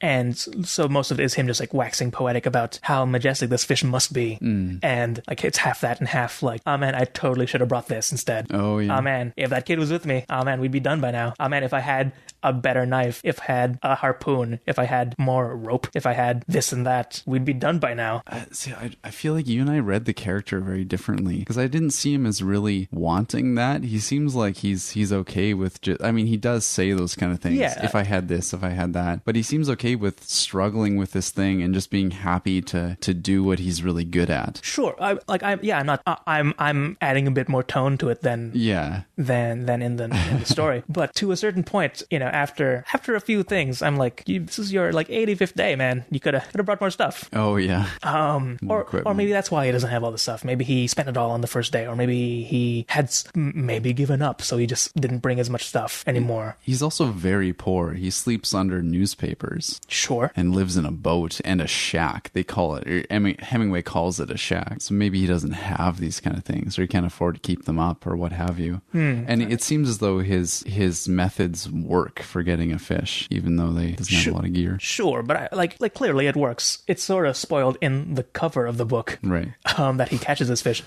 And so most of it is him just like waxing poetic about how majestic this fish must be. And like it's half that and half like, oh man, I totally should have brought this instead. Oh yeah. Oh man, if that kid was with me, oh man, we'd be done by now. Oh man, if I had a better knife, if I had a harpoon, if I had more rope, if I had this and that, we'd be done by now. See, I feel like you and I read the character very differently, because I didn't see him as really wanting that. He seems like he's okay with just, I mean, he does say those kind of things. Yeah. If I had this, if I had that. But he seems okay with struggling with this thing and just being happy to do what he's really good at. Sure. I'm adding a bit more tone to it than in the story. But to a certain point, you know, after a few things, I'm like, this is your like 85th day, man. You could have brought more stuff. Oh yeah. Or maybe that's why he doesn't have all the stuff. Maybe he spent it all on the first day, or maybe he had given up, so he just didn't bring as much stuff anymore. He's also very poor. He sleeps under newspapers. Sure. And lives in a boat and a shack. They call it, Hemingway calls it a shack. So maybe he doesn't have these kind of things, or he can't afford to keep them up, or what have you. And it seems as though his methods work for getting a fish, even though they doesn't have a lot of gear. Sure, but like clearly it works. It's sort of spoiled in the cover of the book, right? That he catches this fish.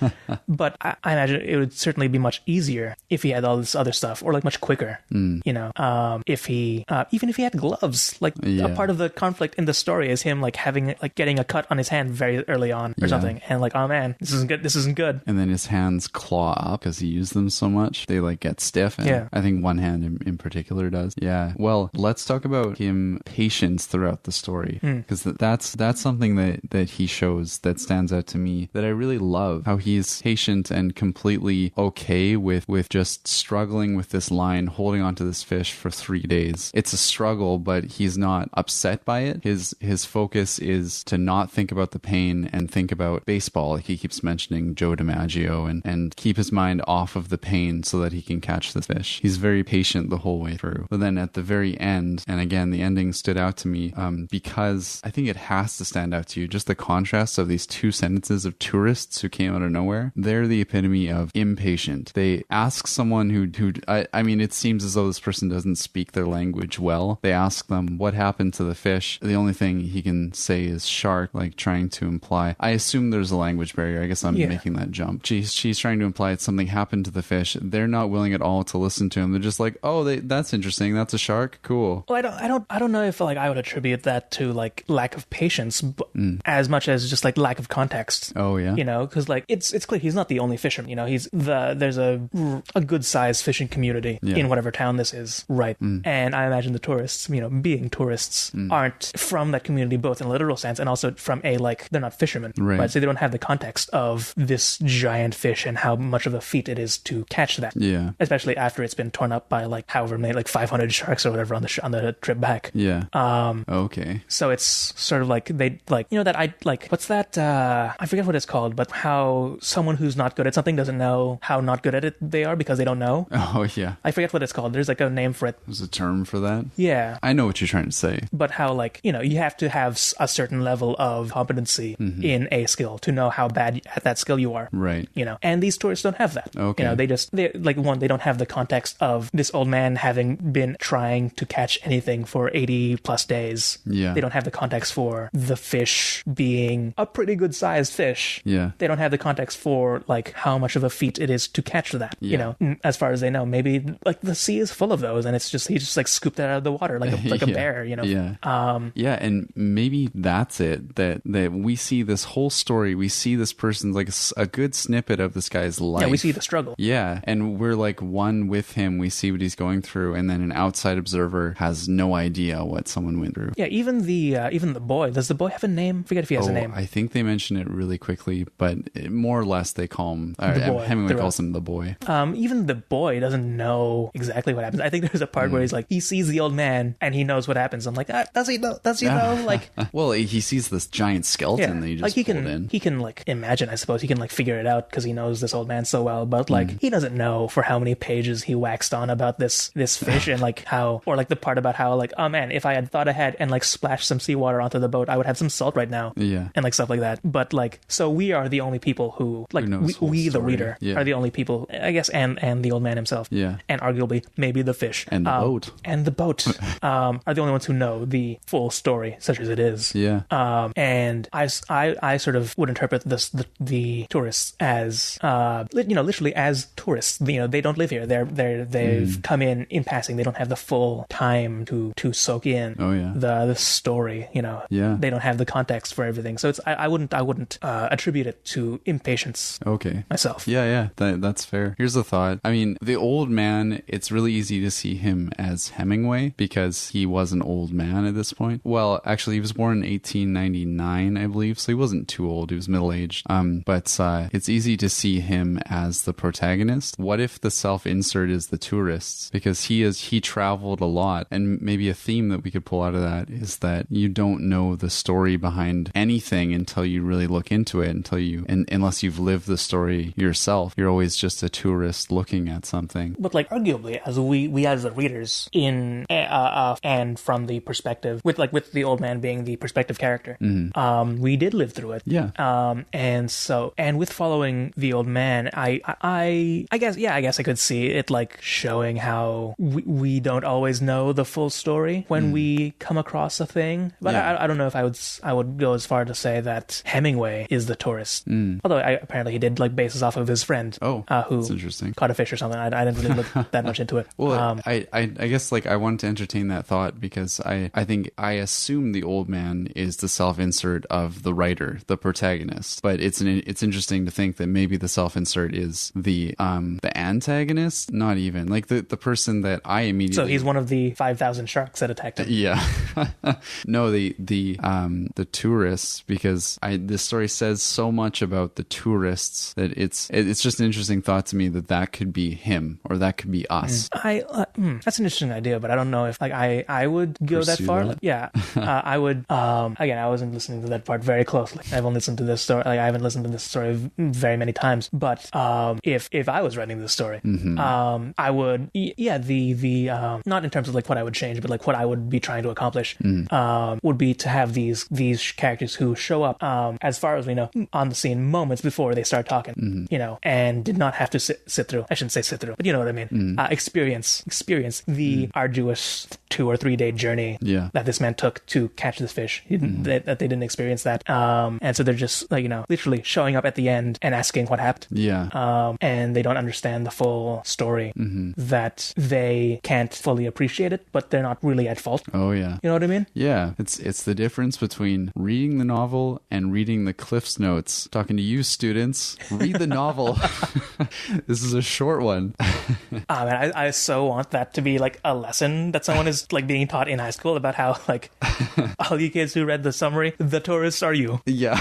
But I imagine it would certainly be much easier if he had all this other stuff, or like much quicker. You know, if he even if he had gloves. Like a part of the conflict in the story is him like having like getting a cut on his hand very early on or something, and like, oh man, this isn't good. This isn't good. And then his hands claw up because he used them so much. They like get stiff. And I think one hand in particular does. Yeah. Well, let's talk about him patience throughout the story, because that's something that he shows that stands out to me, that I really love. How he's patient and completely okay with just struggling with this line, holding onto this fish for 3 days. It's a struggle, but he's not upset by it. His focus is to not think about the pain and think about baseball. Like he keeps mentioning Joe DiMaggio and keep his mind off of the pain so that he can catch the fish. He's very patient the whole way through. But then at the very end, and again, the ending stood out to me because I think it has to stand out to you. Just the contrast of these two sentences of tourists who came out of nowhere. They're the epitome of impatient. They ask someone who I mean, it seems as though this person doesn't speak their language well. They ask them what happened to the fish. The only thing he can say is shark, like trying to imply. I assume there's a language barrier. I guess I'm making that jump. She's trying to imply that something happened to the fish. They're not willing at all to listen to him. They're just like, oh, that's interesting. That's a shark. Cool. Well, I don't know if like I would attribute that to like lack of patience, as much as just like lack of context. Oh yeah. You know, because like it's clear he's not the only fisherman. You know, there's a good sized fishing community in whatever town this is, right? And I imagine the tourists, you know, being tourists, aren't from that community, both in a literal sense and also from a like they're not fishermen, right? So they don't have the context of this giant fish and how much of a feat it is to catch that. Yeah, especially after it's been torn up by like however many, like 500 sharks or whatever on the trip back. Yeah. Okay. So it's sort of like they like, you know, that I like what's that? I forget what it's called, but how someone who's not good at something doesn't know how not good at it they are because they don't know. Oh yeah. I forget what it's called. There's like a name for it. There's a term for that. Yeah. I know what you're trying to say. But how like, you know, you have to have a certain level of competency in a skill to know how bad at that skill you are. Right. You know, and these tourists don't have that. Okay. You know, they like one, they don't have the context of this old man having been trying to catch anything for 80 plus days. Yeah. They don't have the context for the fish being a pretty good sized fish. Yeah. They don't have the context for like how much of a feat it is to catch that. Yeah. You know, as far as they know, maybe like the sea is full of those and it's just, he just like scooped it out of the water like a bear, you know? Yeah. Yeah. And maybe that's it, that we see this whole story. We see this person's like a good snippet of this guy's life. Yeah. We see the struggle. Yeah. And we're like one with him. We see what he's going through. And then an outside observer has no idea what someone went through. Yeah. Even the boy, does the boy have a name? I forget if he has a name. I think they mention it really quickly, but more or less they call him, Hemingway calls him the boy. Even the boy doesn't know exactly what happens. I think there's a part where he's like, he sees the old man and he knows what happens. I'm like, does he know? Does he know? Like, well, he sees this giant skeleton that he just like pulled in. He can like imagine, I suppose. He can like figure it out because he knows this old man so well. But like, he doesn't know for how many pages he waxed on about this fish and like how, or like the part about how like, oh man, if I had thought ahead and like splashed some seawater onto the boat, I would have some salt right now. Yeah, and like stuff like that. But like, so we are the only people who like we the reader are the only people, I guess, and the old man himself. Yeah, and arguably maybe the fish and the boat are the only ones who know the full story, such as it is. Yeah. And I sort of would interpret the tourists as literally as tourists. You know, they don't live here. They've come in passing. They don't have the full time to soak in the story. You know. Yeah. They don't have the context for everything. So it's I wouldn't attribute it to impatience. Okay. Myself. Yeah. That's fair. Here's the thought. I mean, the old man, it's really easy to see him as Hemingway because he was an old man at this point. Well, actually, he was born in 1899, I believe, so he wasn't too old. He was middle-aged. But it's easy to see him as the protagonist. What if the self-insert is the tourists? Because he traveled a lot, and maybe a theme that we could pull out of that is that you don't know the story behind anything until you really look into it, unless you've lived the story yourself. You're always just a tourist looking at something. But like arguably, as we as the readers in and from the perspective with the old man being the perspective character, we did live through it. Yeah. And with following the old man, I guess I could see it like showing how we don't always know the full story when we come across a thing. But I don't know if I would go as far to say that Hemingway is the tourist. Although apparently he did like bases off of his friend who that's interesting. caught a fish or something. I didn't really look that much into it. Well, I guess like I wanted to entertain that thought because I think I assume the old man is the self-insert of the writer, the protagonist. But it's interesting to think that maybe the self-insert is the antagonist. Not even like the person that I immediately. So he's one of the 5,000 sharks that attacked him. Yeah. No, the tourists, because this story says so much about the tourists that it's just an interesting thought to me that could be him or that could be us. That's an interesting idea, but I don't know if like I would go that far. That? Yeah, I would. Again, I wasn't listening to that part very closely. I've only listened to this story. Like I haven't listened to this story very many times. But if I was writing this story, I would. Yeah, the not in terms of like what I would change, but like what I would be trying to accomplish would be to have these characters who show up, as far as we know, on the scene moments before they start talking, you know, and did not have to sit through. I shouldn't say sit through, but you know what I mean. Experience the arduous 2 or 3 day journey that this man took to catch this fish. That they didn't experience that, and so they're just like, you know, literally showing up at the end and asking what happened. And they don't understand the full story, that they can't fully appreciate it, but they're not really at fault. Oh yeah, you know what I mean? Yeah, it's the difference between reading the novel and reading the Cliff's Notes. Talking to you students, read the novel. This is a short one. Man, I so want that to be like a lesson that someone is like being taught in high school about how like all you kids who read the summary, the tourists are you. Yeah.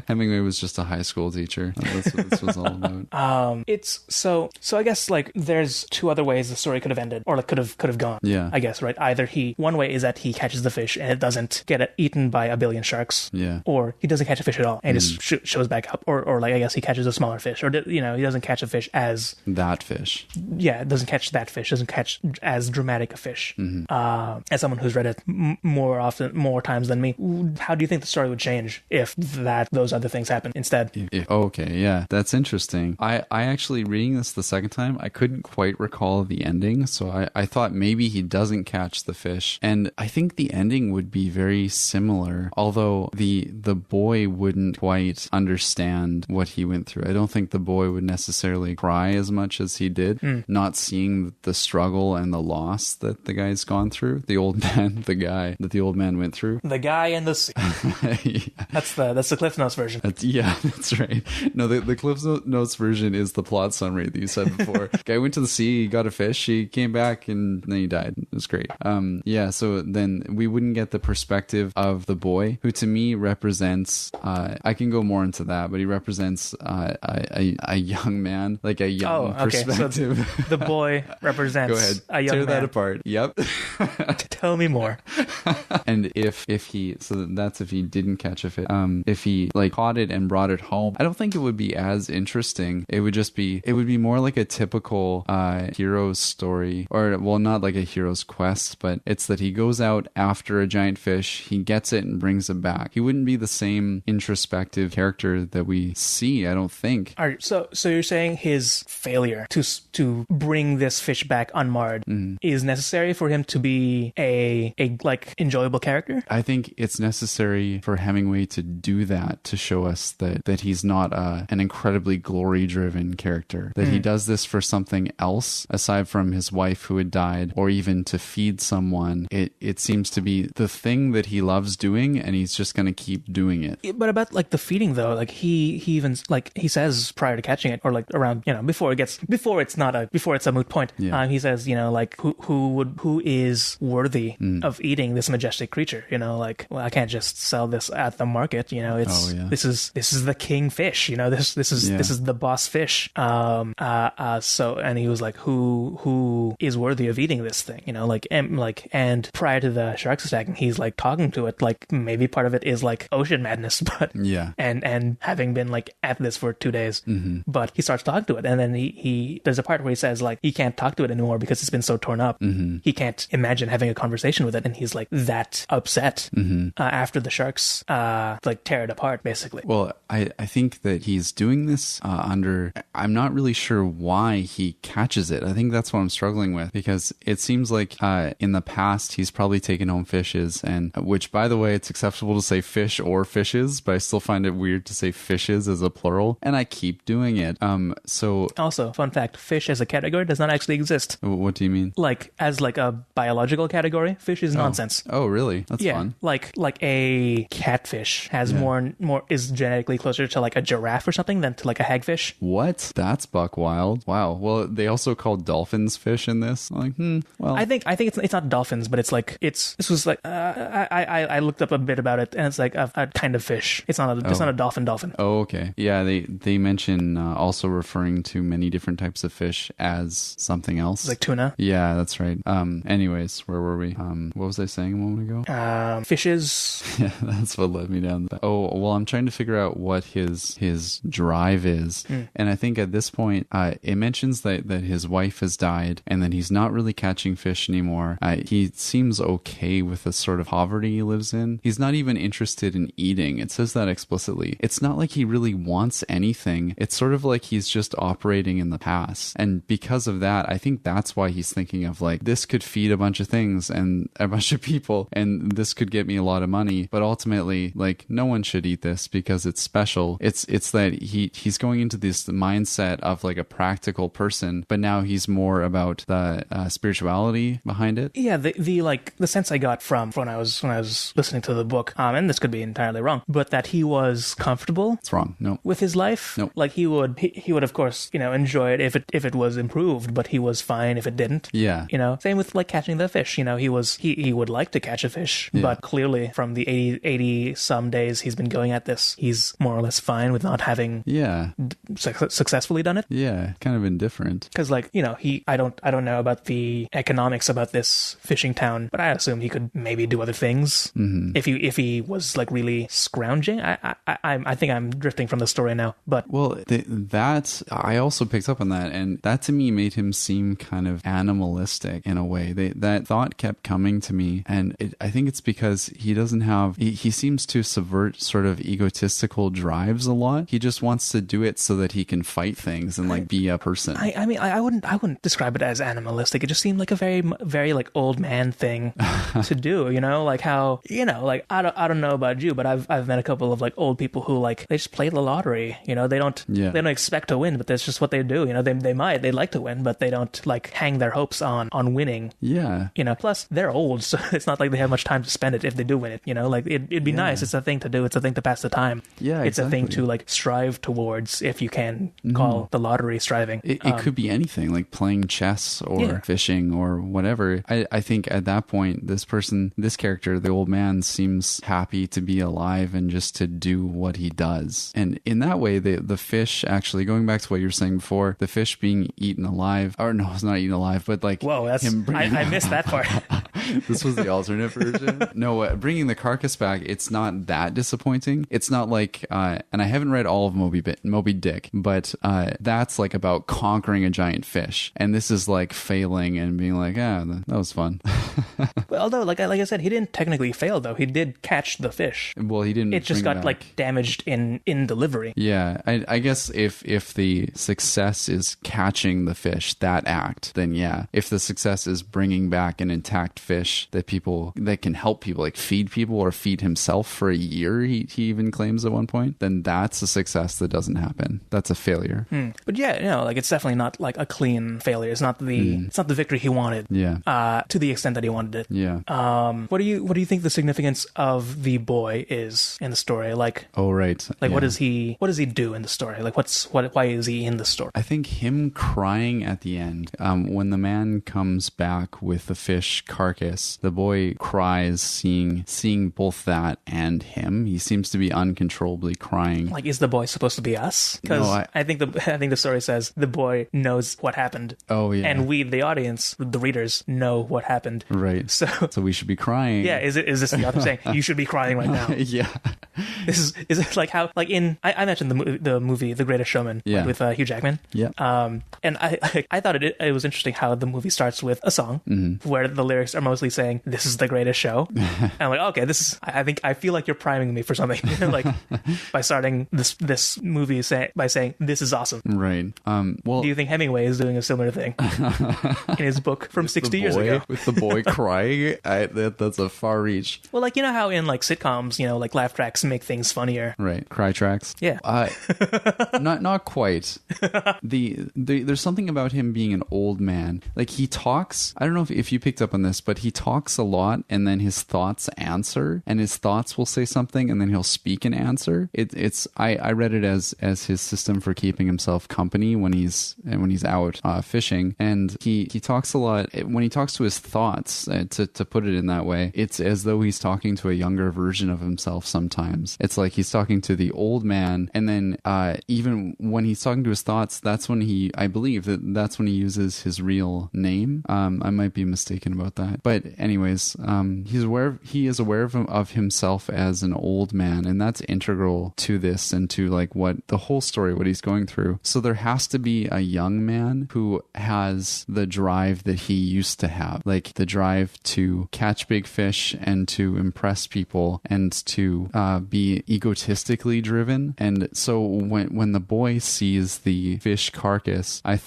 Hemingway was just a high school teacher. That's what this was all about. It's so I guess like there's 2 other ways the story could have ended, or like could have gone. Yeah. I guess, right? Either one way is that he catches the fish and it doesn't get eaten by a billion sharks. Yeah. Or he doesn't catch a fish at all and just shows back up. Or like I guess he catches a smaller fish, or you know, he doesn't catch a fish as that fish. Yeah, doesn't catch that fish. Doesn't catch as dramatic a fish. As someone who's read it more times than me, how do you think the story would change if those other things happen instead? Okay, yeah, that's interesting. I actually, reading this the second time, I couldn't quite recall the ending, so I thought maybe he doesn't catch the fish, and I think the ending would be very similar, although the boy wouldn't quite understand what he went through. I don't think the boy would necessarily cry as much as he did, not seeing the struggle and the loss that the guy's gone through. The old man, the guy that the old man went through. The guy and the sea. Yeah. That's the Cliff Notes version. That's right. No, the Cliff Notes version is the plot summary that you said before. Guy went to the sea, he got a fish, he came back, and then he died. It was great. So then we wouldn't get the perspective of the boy, who to me represents, I can go more into that, but he represents a young man, like a young perspective. So the boy represents go ahead. A young Tear man. That apart. Yep. Tell me more. And if he, so that's if he didn't catch a fish. If he like caught it and brought it home, I don't think it would be as interesting. It would be more like a typical hero's story, or well, not like a hero's quest, but it's that he goes out after a giant fish, he gets it and brings it back. He wouldn't be the same introspective character that we see, I don't think. All right, so you're saying his failure to bring this fish back unmarred is necessary for him to be a like enjoyable character? I think it's necessary for Hemingway to do that, to show us that he's not an incredibly glory-driven character, that he does this for something else aside from his wife who had died, or even to feed someone. It seems to be the thing that he loves doing, and he's just going to keep doing it. But about like the feeding though, like he even like he says prior to catching it, or like around, you know, before it's a moot point, he says, you know, like who is worthy of eating this majestic creature, you know, like, well, I can't just sell this at the market, you know, it's this is the king fish, you know, this is the boss fish. So, and he was like, who is worthy of eating this thing, you know, and prior to the sharks attacking, he's like talking to it like maybe part of it is like ocean madness, but and having been like at this for 2 days, but he starts talking to it, and then he there's a part part where he says like he can't talk to it anymore because it's been so torn up. He can't imagine having a conversation with it, and he's like that upset after the sharks like tear it apart, basically. Well, I think that he's doing this under... I'm not really sure why he catches it. I think that's what I'm struggling with, because it seems like in the past he's probably taken home fishes, and which, by the way, it's acceptable to say fish or fishes, but I still find it weird to say fishes as a plural, and I keep doing it. So also, fun fact, fish as a category does not actually exist. What do you mean? Like as like a biological category, fish is nonsense. Oh, really? That's fun. Like a catfish has more is genetically closer to like a giraffe or something than to like a hagfish. What? That's buck wild. Wow. Well, they also call dolphins fish in this. I'm like, well, I think it's not dolphins, but it's like this was like I looked up a bit about it, and it's like a kind of fish. It's not a dolphin. Oh, okay. Yeah, they mention also referring to many different types of fish as something else, like tuna. Yeah, that's right. Anyways, where were we? What was I saying a moment ago? Fishes. Yeah, that's what led me down. Oh, well, I'm trying to figure out what his drive is, and I think at this point, it mentions that his wife has died, and that he's not really catching fish anymore. He seems okay with the sort of poverty he lives in. He's not even interested in eating. It says that explicitly. It's not like he really wants anything. It's sort of like he's just operating in the past, and because of that, I think that's why he's thinking of like, this could feed a bunch of things and a bunch of people, and this could get me a lot of money, but ultimately, like, no one should eat this because it's special. It's that he's going into this mindset of like a practical person, but now he's more about the spirituality behind it. Yeah, the sense I got from when I was listening to the book, and this could be entirely wrong, but that he was comfortable. It's wrong. No. With his life. No. Like he would of course, enjoy it if it was improved, but he was fine if it didn't. Yeah. Same with like catching the fish. He would like to catch a fish, but clearly from the 80 some days he's been going at this, he's more or less fine with not having successfully done it. Yeah, kind of indifferent. Because I don't know about the economics about this fishing town, but I assume he could maybe do other things if he was like really scrounging. I think I'm drifting from the story now, but that I also picked up on that, and that to me made him seem kind of animalistic in a way. That thought kept coming to me, and I think it's because he doesn't have. He seems to subvert sort of egotistical drives a lot. He just wants to do it so that he can fight things and like be a person. I mean, I wouldn't describe it as animalistic. It just seemed like a very, very like old man thing to do. Like how like I don't know about you, but I've met a couple of like old people who like they just play the lottery. They don't expect to win, but that's just what they do. They'd like to win, but they don't like hang their hopes on winning. Yeah. Plus they're old, so it's not like they have much time to spend it if they do win it. Like it'd be nice. It's a thing to do. It's a thing to pass the time. Yeah, it's a thing to like strive towards, if you can call the lottery striving. It could be anything, like playing chess or fishing or whatever. I think at that point, this character, the old man, seems happy to be alive and just to do what he does. And in that way, the fish, actually, going back to what you were saying before, the fish being eaten alive, or no, it's not eaten alive, but like, whoa, I missed that part. This was the alternate version. No, bringing the carcass back, it's not that disappointing. It's not like, and I haven't read all of Moby Dick, but that's like about conquering a giant fish, and this is like failing and being like, that was fun. Well, although, like I said, he didn't technically fail, though. He did catch the fish. Well, he didn't. It just got like damaged in delivery. Yeah, I guess if the success is catching the fish, that act, then yeah. If the success is bringing back an intact fish that can help people, like feed people or feed himself for a year, he even claims at one point, then that's a success that doesn't happen. That's a failure. But yeah, like it's definitely not like a clean failure. It's not the victory he wanted. Yeah. To the extent that he wanted it. Yeah. What do you think the significance of the boy is in the story? Like, oh right. Like, what does he do in the story? Like, why is he in the story? I think him crying at the end, when the man comes back with the fish carcass carcass. The boy cries seeing both that and him. He seems to be uncontrollably crying. Like, is the boy supposed to be us? Because No, I think the story says the boy knows what happened. Oh, yeah. And we, the audience, the readers, know what happened. Right. So we should be crying. yeah, is this the author saying you should be crying right now? Yeah. Is it like how, like in, I mentioned the movie The Greatest Showman, Yeah. with Hugh Jackman. Yeah. And I thought it was interesting how the movie starts with a song where the lyrics are mostly saying "This is the greatest show." And I'm like, okay, I feel like you're priming me for something, like by starting this movie by saying "This is awesome." Right. Well, Do you think Hemingway is doing a similar thing in his book from 60 years ago? With the boy crying, that's a far reach. Well, like, you know how in like sitcoms, like laugh tracks make things funnier. Right. Cry tracks. Yeah. Not quite. There's something about him being an old man. Like, he talks, I don't know if you picked up on this, but he talks a lot and then his thoughts answer, and his thoughts will say something and then he'll speak an answer. I read it as his system for keeping himself company when he's out fishing. And he talks a lot. When he talks to his thoughts, to put it in that way, it's as though he's talking to a younger version of himself sometimes. It's like he's talking to the old man, and then even when he's talking to his thoughts, that's when I believe that's when he uses his real name. I might be mistaken about that, but anyways, he is aware of himself as an old man, and that's integral to this and to like what the whole story, what he's going through. So there has to be a young man who has the drive that he used to have, like the drive to catch big fish and to impress people and to be egotistically driven. And so when the boy sees the fish carcass, I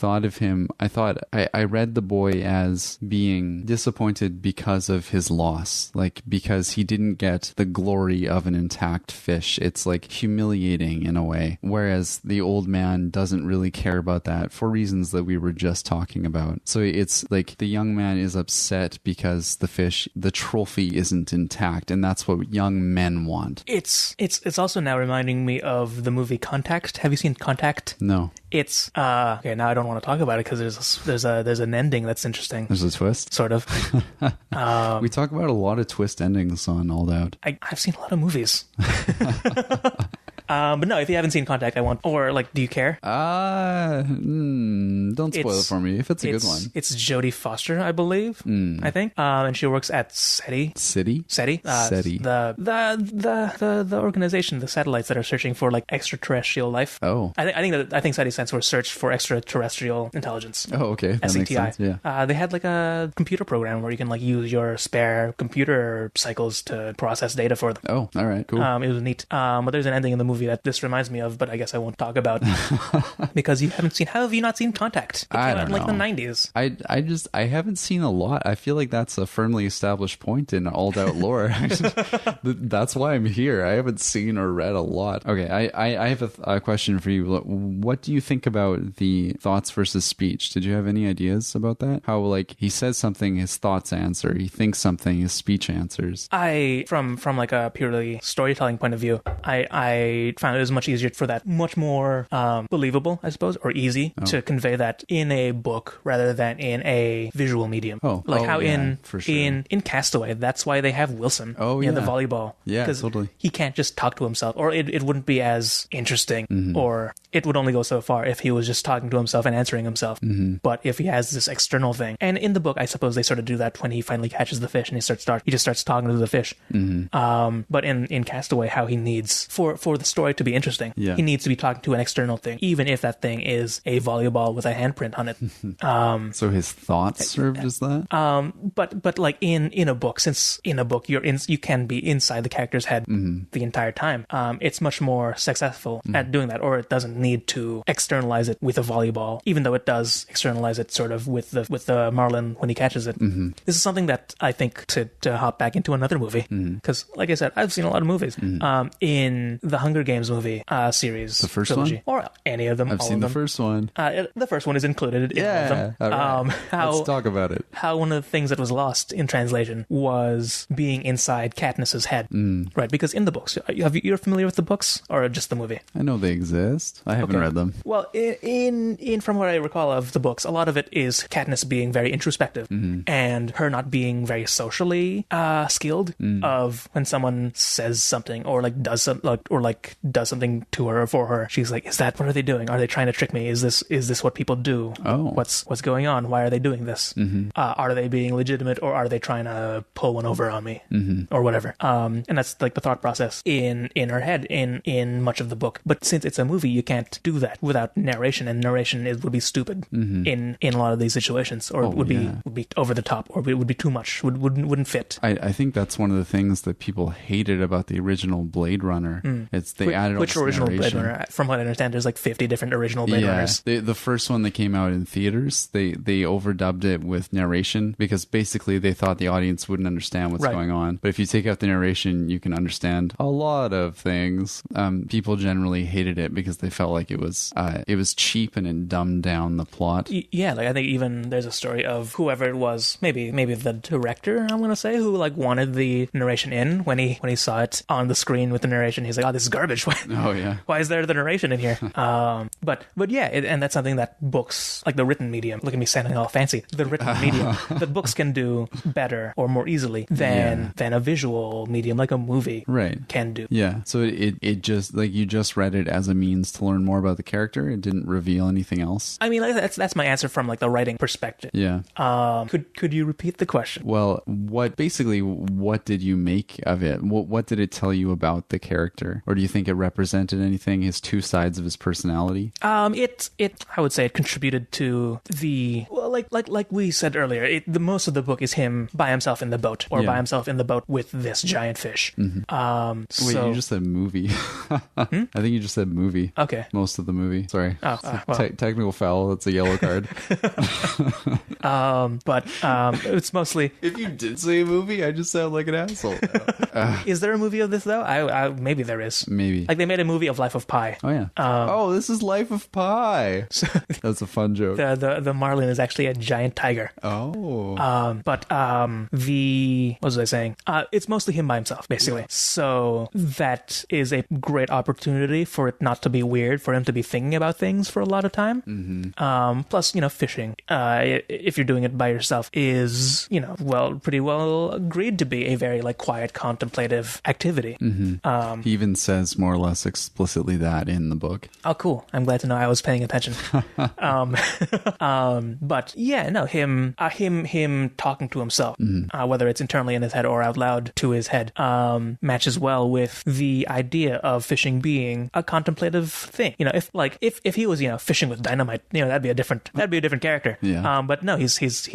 read the boy as being disappointed because of his loss, like because he didn't get the glory of an intact fish. It's like humiliating in a way, whereas the old man doesn't really care about that for reasons that we were just talking about. So it's like the young man is upset because the trophy isn't intact, and that's what young men want. It's also now reminding me of the movie Contact. Have you seen Contact? No. It's okay. Now I don't want to talk about it because there's an ending that's interesting. There's a twist, sort of. We talk about a lot of twist endings on All Doubt. I've seen a lot of movies. But no, if you haven't seen Contact, I want, or like, do you care? Don't spoil it for me if it's a good one. It's Jodie Foster, I believe. I think, and she works at SETI. SETI? SETI. SETI. The organization, the satellites that are searching for like extraterrestrial life. Oh, I think SETI stands for Search for Extraterrestrial Intelligence. Oh, okay. That makes sense. Yeah. They had like a computer program where you can like use your spare computer cycles to process data for them. Oh, all right, cool. It was neat. But there's an ending in the movie that this reminds me of, but I guess I won't talk about because how have you not seen Contact? It came out in like the 90s. I haven't seen a lot. I feel like that's a firmly established point in All Doubt lore. That's why I'm here. I haven't seen or read a lot. Okay, I have a question for you. What do you think about the thoughts versus speech? Did you have any ideas about that? How like he says something, his thoughts answer. He thinks something, his speech answers. From like a purely storytelling point of view, I found it was much easier for that, much more believable, I suppose, or easy to convey that in a book rather than in a visual medium. In Castaway, that's why they have Wilson. Oh, yeah. The volleyball. Yeah, totally. He can't just talk to himself, or it wouldn't be as interesting, or it would only go so far if he was just talking to himself and answering himself. But if he has this external thing, and in the book, I suppose they sort of do that when he finally catches the fish and he just starts talking to the fish. But in Castaway, how he needs for the story to be interesting, he needs to be talking to an external thing, even if that thing is a volleyball with a handprint on it. So his thoughts served as that. But like in a book, since in a book you can be inside the character's head the entire time. It's much more successful at doing that, or it doesn't need to externalize it with a volleyball, even though it does externalize it sort of with the marlin when he catches it. This is something that I think to hop back into another movie, because like I said, I've seen a lot of movies. In The Hunger Hunger Games movie series. The first trilogy, one? or any of them. I've seen the first one. The first one is included in all of them. All right. Let's talk about it. How one of the things that was lost in translation was being inside Katniss's head, right? Because in the books, you're familiar with the books or just the movie? I know they exist. I haven't read them. Well, in from what I recall of the books, a lot of it is Katniss being very introspective and her not being very socially skilled. Of when someone says something or does something to her or for her, she's like, what are they doing? Are they trying to trick me? Is this what people do? What's going on? Why are they doing this? Are they being legitimate or are they trying to pull one over on me or whatever? And that's like the thought process in her head in much of the book. But since it's a movie, you can't do that without narration, and narration would be stupid in a lot of these situations, or would be over the top, or it would be too much, wouldn't fit. I think that's one of the things that people hated about the original Blade Runner. It's they added all which this original narration. Blade Runner? From what I understand, there's like 50 different original Blade Runners. The first one that came out in theaters, they overdubbed it with narration because basically they thought the audience wouldn't understand what's going on. But if you take out the narration, you can understand a lot of things. People generally hated it because they felt like it was cheap and it dumbed down the plot. Yeah, like I think even there's a story of whoever it was, maybe the director, I'm gonna say, who like wanted the narration in when he saw it on the screen with the narration. He's like, "Oh, this is garbage. Why is there the narration in here?" But yeah, and that's something that books, like the written medium, look at me sounding all fancy, the written medium, that books can do better or more easily than a visual medium like a movie can do. Yeah, so it just, like, you just read it as a means to learn more about the character. It didn't reveal anything else. I mean, that's my answer from like the writing perspective. Yeah. Could you repeat the question? Well, what did you make of it? What did it tell you about the character? Or do you think it represented anything, his two sides of his personality? I would say it contributed to the, well, like we said earlier, the most of the book is him by himself in the boat, or by himself in the boat with this giant fish. Wait, you just said movie. I think you just said movie. Okay. Most of the movie. Sorry. Technical foul. That's a yellow card. But it's mostly. If you did say movie, I just sound like an asshole. Is there a movie of this though? Maybe there is. Maybe. Like they made a movie of Life of Pi. Oh yeah. This is Life of Pi. That's a fun joke. The marlin is actually a giant tiger. Oh. What was I saying? It's mostly him by himself, basically. So that is a great opportunity for it not to be weird, for him to be thinking about things for a lot of time. Plus, fishing, if you're doing it by yourself, is, pretty well agreed to be a very like quiet, contemplative activity. He even says more or less explicitly that in the book. Oh, cool. I'm glad to know I was paying attention. But yeah, no, him talking to himself, whether it's internally in his head or out loud to his head, matches well with the idea of fishing being a contemplative thing. If he was, fishing with dynamite, that'd be a different character. Yeah. But no, he's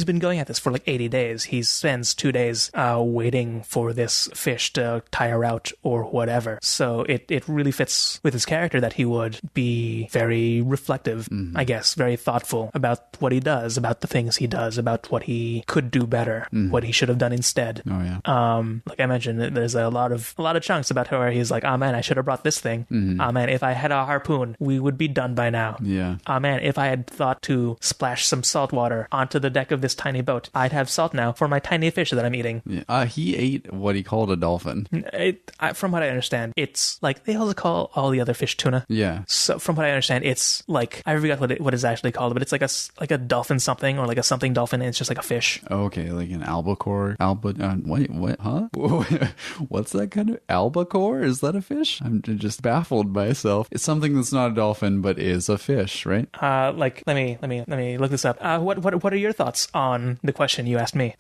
been going at this for like 80 days. He spends 2 days waiting for this fish to tire out or whatever. So it really fits with his character that he would be very reflective, I guess, very thoughtful about what he does, about the things he does, about what he could do better, what he should have done instead. Oh yeah. Like I mentioned, there's a lot of chunks about where he's like, "Oh man, I should have brought this thing. Oh man, if I had a harpoon, we would be done by now. Yeah. Oh man, if I had thought to splash some salt water onto the deck of this tiny boat, I'd have salt now for my tiny fish that I'm eating." Yeah. He ate what he called a dolphin. From what I understand, it's like they also call all the other fish tuna. Yeah. So from what I understand, it's like, I forgot what it's actually called, but it's like a dolphin something, or like a something dolphin, and it's just like a fish. Oh, okay, like an albacore. Wait, what? Huh? What's that kind of albacore? Is that a fish? I'm just baffled myself. It's something that's not a dolphin, but is a fish, right? Let me look this up. What are your thoughts on the question you asked me?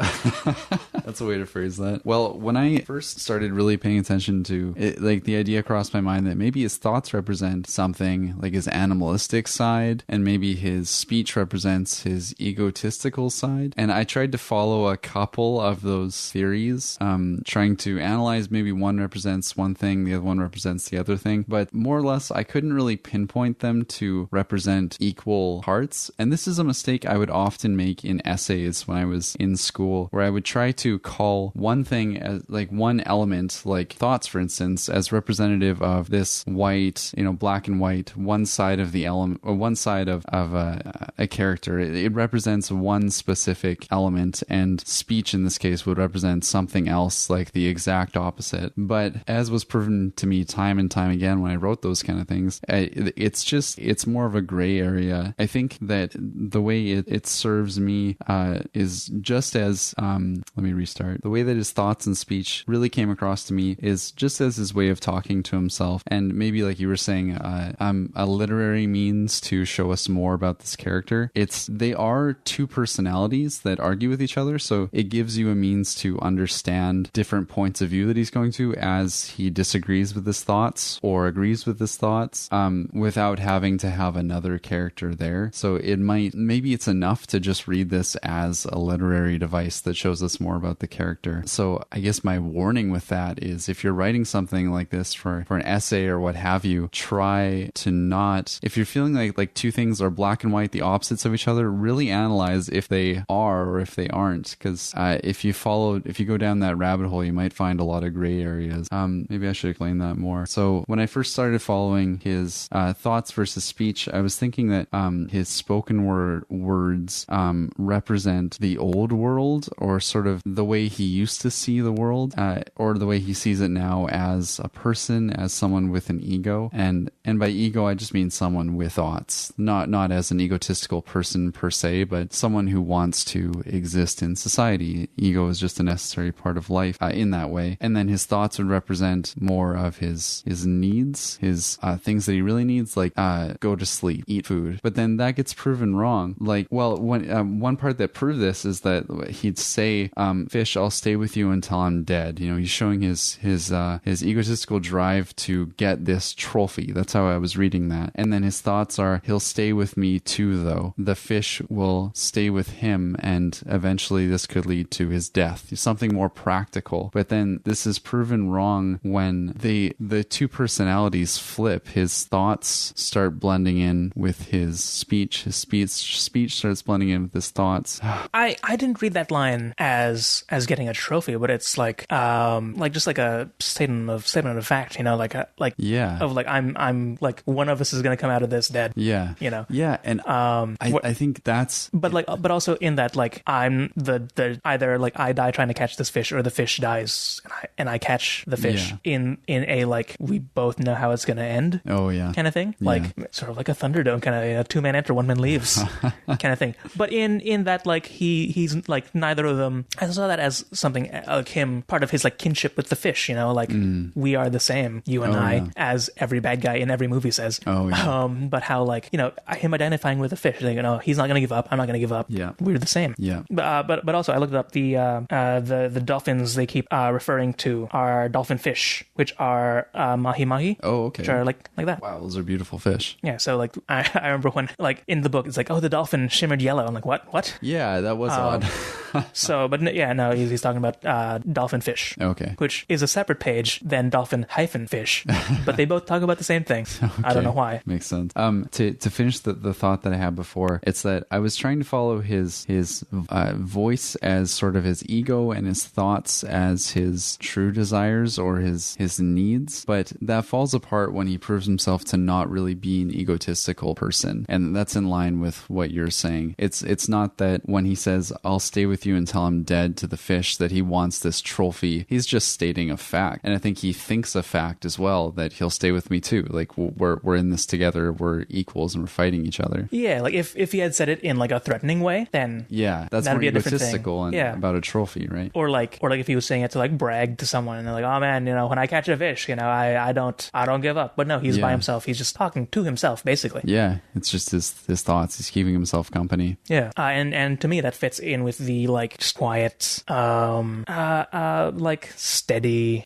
That's a way to phrase that. Well, when I first started really paying attention to it, like the idea crossed my mind that maybe his thoughts represent something like his animalistic side, and maybe his speech represents his egotistical side. And I tried to follow a couple of those theories, trying to analyze maybe one represents one thing, the other one represents the other thing. But more or less, I couldn't really pinpoint them to represent equal parts. And this is a mistake I would often make in essays when I was in school, where I would try to to call one thing as like one element, like thoughts, for instance, as representative of this white, black and white, one side of the element, or one side of a character. It represents one specific element, and speech in this case would represent something else, like the exact opposite. But as was proven to me time and time again when I wrote those kind of things, it's more of a gray area. I think that the way it serves me is just as let me restart. The way that his thoughts and speech really came across to me is just as his way of talking to himself, and maybe like you were saying, a literary means to show us more about this character. They are two personalities that argue with each other, so it gives you a means to understand different points of view that he's going to as he disagrees with his thoughts or agrees with his thoughts, without having to have another character there. So maybe it's enough to just read this as a literary device that shows us more about the character. So I guess my warning with that is, if you're writing something like this for an essay or what have you, try to not, if you're feeling like two things are black and white, the opposites of each other, really analyze if they are or if they aren't. Because if you go down that rabbit hole, you might find a lot of gray areas. Maybe I should explain that more. So when I first started following his thoughts versus speech, I was thinking that his spoken words represent the old world, or sort of the way he used to see the world, or the way he sees it now as a person, as someone with an ego. And by ego, I just mean someone with thoughts, not as an egotistical person per se, but someone who wants to exist in society. Ego is just a necessary part of life in that way. And then his thoughts would represent more of his needs, his things that he really needs, like go to sleep, eat food. But then that gets proven wrong. Like, well, one part that proved this is that he'd say, "Fish, I'll stay with you until I'm dead." He's showing his egotistical drive to get this trophy. That's how I was reading that. And then his thoughts are, "He'll stay with me too, though. The fish will stay with him, and eventually this could lead to his death." Something more practical. But then this is proven wrong when the two personalities flip. His thoughts start blending in with his speech. His speech starts blending in with his thoughts. I didn't read that line as getting a trophy, but it's like just like a statement of fact, I'm like, one of us is going to come out of this dead. Yeah. Yeah, and I think that's, but also in that, like, I'm the either like I die trying to catch this fish, or the fish dies and I catch the fish, in a, like, we both know how it's going to end. Oh yeah, kind of thing. Like, sort of like a Thunderdome kind of, 2 man enter, 1 man leaves kind of thing. But in that, like, he's like, neither of them, I saw that as something like him, part of his like kinship with the fish, like, we are the same, you and I, as every bad guy in every movie says. But how, like, him identifying with the fish, like, he's not gonna give up, I'm not gonna give up, we're the same. But also I looked up the dolphins they keep referring to are dolphin fish, which are mahi mahi. Which are like that. Wow, those are beautiful fish. Yeah, so like I remember when, like, in the book it's like, the dolphin shimmered yellow. I'm like, what? Yeah, that was odd. So, but yeah, no, he's talking about dolphin fish. Okay. Which is a separate page than dolphin -fish, but they both talk about the same thing. Okay. I don't know why. Makes sense. To finish the thought that I had before, it's that I was trying to follow his voice as sort of his ego, and his thoughts as his true desires or his needs, but that falls apart when he proves himself to not really be an egotistical person, and that's in line with what you're saying. It's not that when he says, "I'll stay with you until I'm dead" to the fish, that he wants this trophy. He's just stating a fact, and I think he thinks a fact as well, that he'll stay with me too. Like, we're in this together, we're equals, and we're fighting each other. Yeah, like if he had said it in like a threatening way, then that's more egotistical and about a trophy, right? Or like if he was saying it to like brag to someone, and they're like, "Oh man, when I catch a fish, I don't give up." But no, he's by himself. He's just talking to himself, basically. Yeah, it's just his thoughts. He's keeping himself company. Yeah, and to me that fits in with the like just quiet, like steady.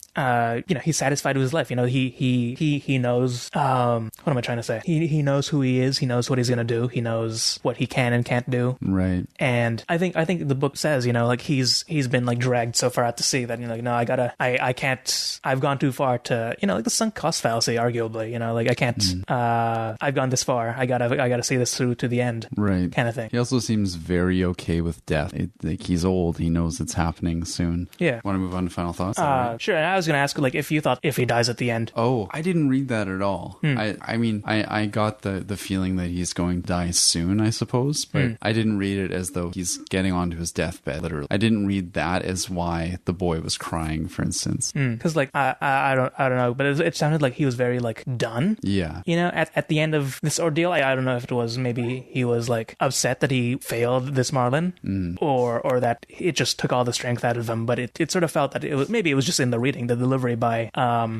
He's satisfied with his life. He knows. What am I trying to say? He knows who he is. He knows what he's gonna do. He knows what he can and can't do. Right. And I think the book says, like he's been like dragged so far out to sea that no, I can't. I've gone too far to like the sunk cost fallacy, arguably. Like I can't. I've gone this far. I gotta see this through to the end. Right. Kind of thing. He also seems very okay with death. Like he's old. He knows since it's happening soon. Yeah. Want to move on to final thoughts? Sure. And I was going to ask, like, if you thought if he dies at the end. Oh, I didn't read that at all. I mean, I got the feeling that he's going to die soon, I suppose, but I didn't read it as though he's getting onto his deathbed, literally. I didn't read that as why the boy was crying, for instance. Because, like, I don't know, but it sounded like he was very, like, done. Yeah. You know, at the end of this ordeal, I don't know if it was maybe he was, like, upset that he failed this Marlin, or that it just took all the strength out of him, but it sort of felt that it was just in the reading, the delivery by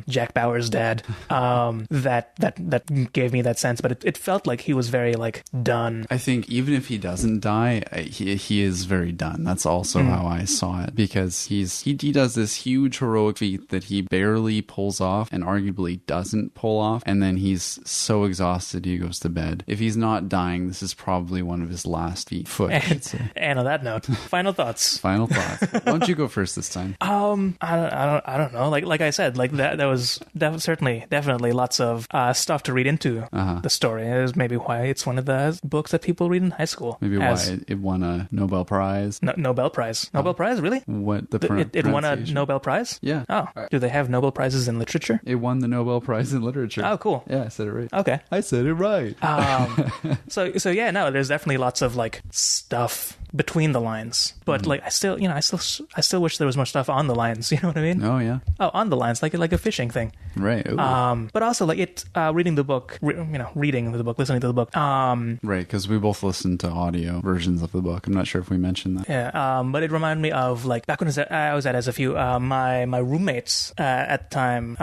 Jack Bauer's dad, that gave me that sense, but it felt like he was very, like, done. I think even if he doesn't die, he is very done. That's also how I saw it, because he does this huge heroic feat that he barely pulls off and arguably doesn't pull off, and then he's so exhausted he goes to bed. If he's not dying, this is probably one of his last feet. And on that note, final thoughts. Final thoughts. Why don't you go first this time? I don't know. Like I said, like that was definitely lots of stuff to read into the story. It was maybe why it's one of the books that people read in high school. Maybe why it won a Nobel Prize. Nobel Prize. Nobel Prize, really? What it won a Nobel Prize? Yeah. Oh, do they have Nobel Prizes in literature? It won the Nobel Prize in literature. Oh, cool. Yeah, I said it right. Okay, I said it right. So yeah, no, there's definitely lots of like stuff between the lines, but like I still wish there was more stuff on the lines. You know what I mean? Oh yeah. Oh, on the lines, like a fishing thing. Right. Ooh. But also like reading the book, listening to the book. Right, because we both listened to audio versions of the book. I'm not sure if we mentioned that. Yeah. But it reminded me of like back when I was at SFU, my roommates at the time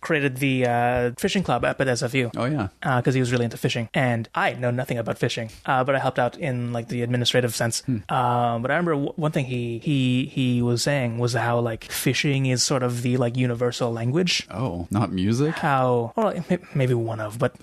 created the fishing club up at SFU. Oh yeah. Because he was really into fishing, and I know nothing about fishing, but I helped out in like the administrative sense. But I remember one thing he was saying was how like fishing is sort of the like universal language. Oh, not music? How, well, maybe one of, but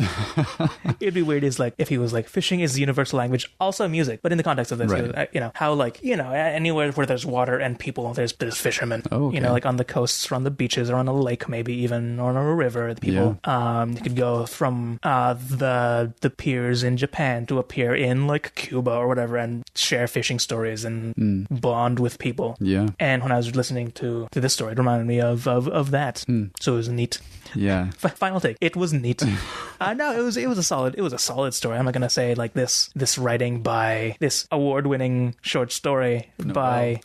it'd be weird is like if he was like fishing is the universal language, also music, but in the context of this, right. How like, anywhere where there's water and people, there's fishermen. Oh, okay. Like on the coasts or on the beaches or on a lake maybe even, or on a river, the people. Yeah. You could go from the piers in Japan to a pier in like Cuba or whatever and share fishing stories and bond with people. Yeah. And when I was listening to this story, it reminded me of that. So it was neat. Yeah. Final take. It was neat. No, it was a solid story. I'm not gonna say like this writing by this award-winning short story by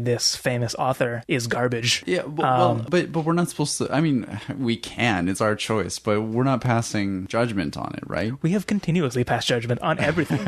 this famous author is garbage. Yeah, but we're not supposed to. I mean, we can. It's our choice, but we're not passing judgment on it, right? We have continuously passed judgment on everything.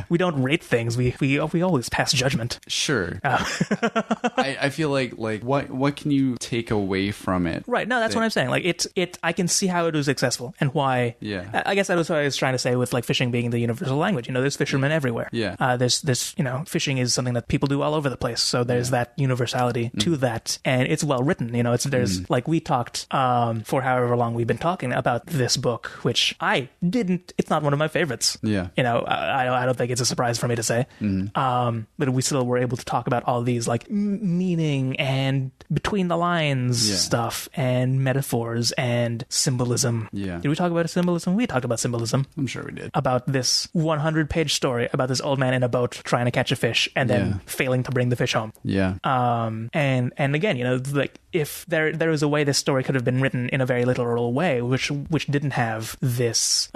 We don't rate things. We always pass judgment. Sure. I feel like what can you take away from it? Right. No, that's what I'm saying. Like it. I can see how it was successful and why. Yeah. I guess that was what I was trying to say with like fishing being the universal language. There's fishermen everywhere. Yeah. There's fishing is something that people do all over the place. So there's that universality to that, and it's well written. There's like we talked for however long we've been talking about this book, which I didn't. It's not one of my favorites. Yeah. I don't think it's a surprise for me to say. But we still were able to talk about all these like meaning and between the lines stuff and metaphors and symbolism. Yeah. Did we talk about symbolism? We talked about symbolism. I'm sure we did. About this 100-page story about this old man in a boat trying to catch a fish and then failing to bring the fish home. Yeah. And again, like if there was a way this story could have been written in a very literal way, which didn't have this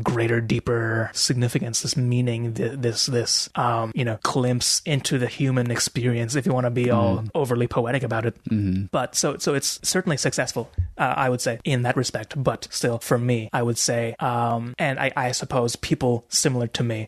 greater, deeper significance, this meaning, this glimpse into the human experience, if you want to be all overly poetic about it. But so it's certainly successful, I would say, in that respect. But still, for me, I would say, and I suppose people similar to me,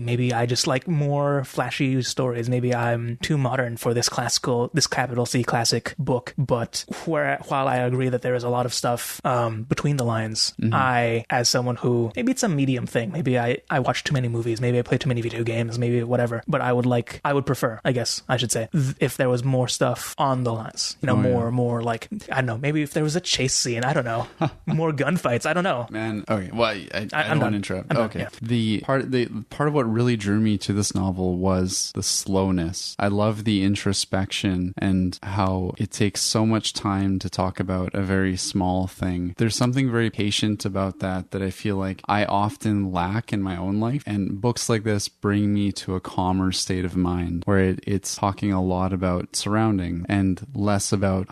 maybe I just like more flashy stories. Maybe I'm too modern for this capital C classic book. But while I agree that there is a lot of stuff between the lines, I, as someone who, maybe it's a medium thing, maybe I watch too many movies, maybe I play too many video games, maybe whatever, but I would prefer, I guess I should say, if there was more stuff on the lines, more more like, I don't know, maybe if there was a chase scene, I don't know, more gunfights, I don't know. Man, okay, well, I don't want to interrupt. I'm done, okay. yeah. The part of what really drew me to this novel was the slowness. I love the introspection and how it takes so much time to talk about a very small thing. There's something very patient about that I feel like I often lack in my own life. And books like this bring me to a calmer state of mind where it's talking a lot about surrounding and less about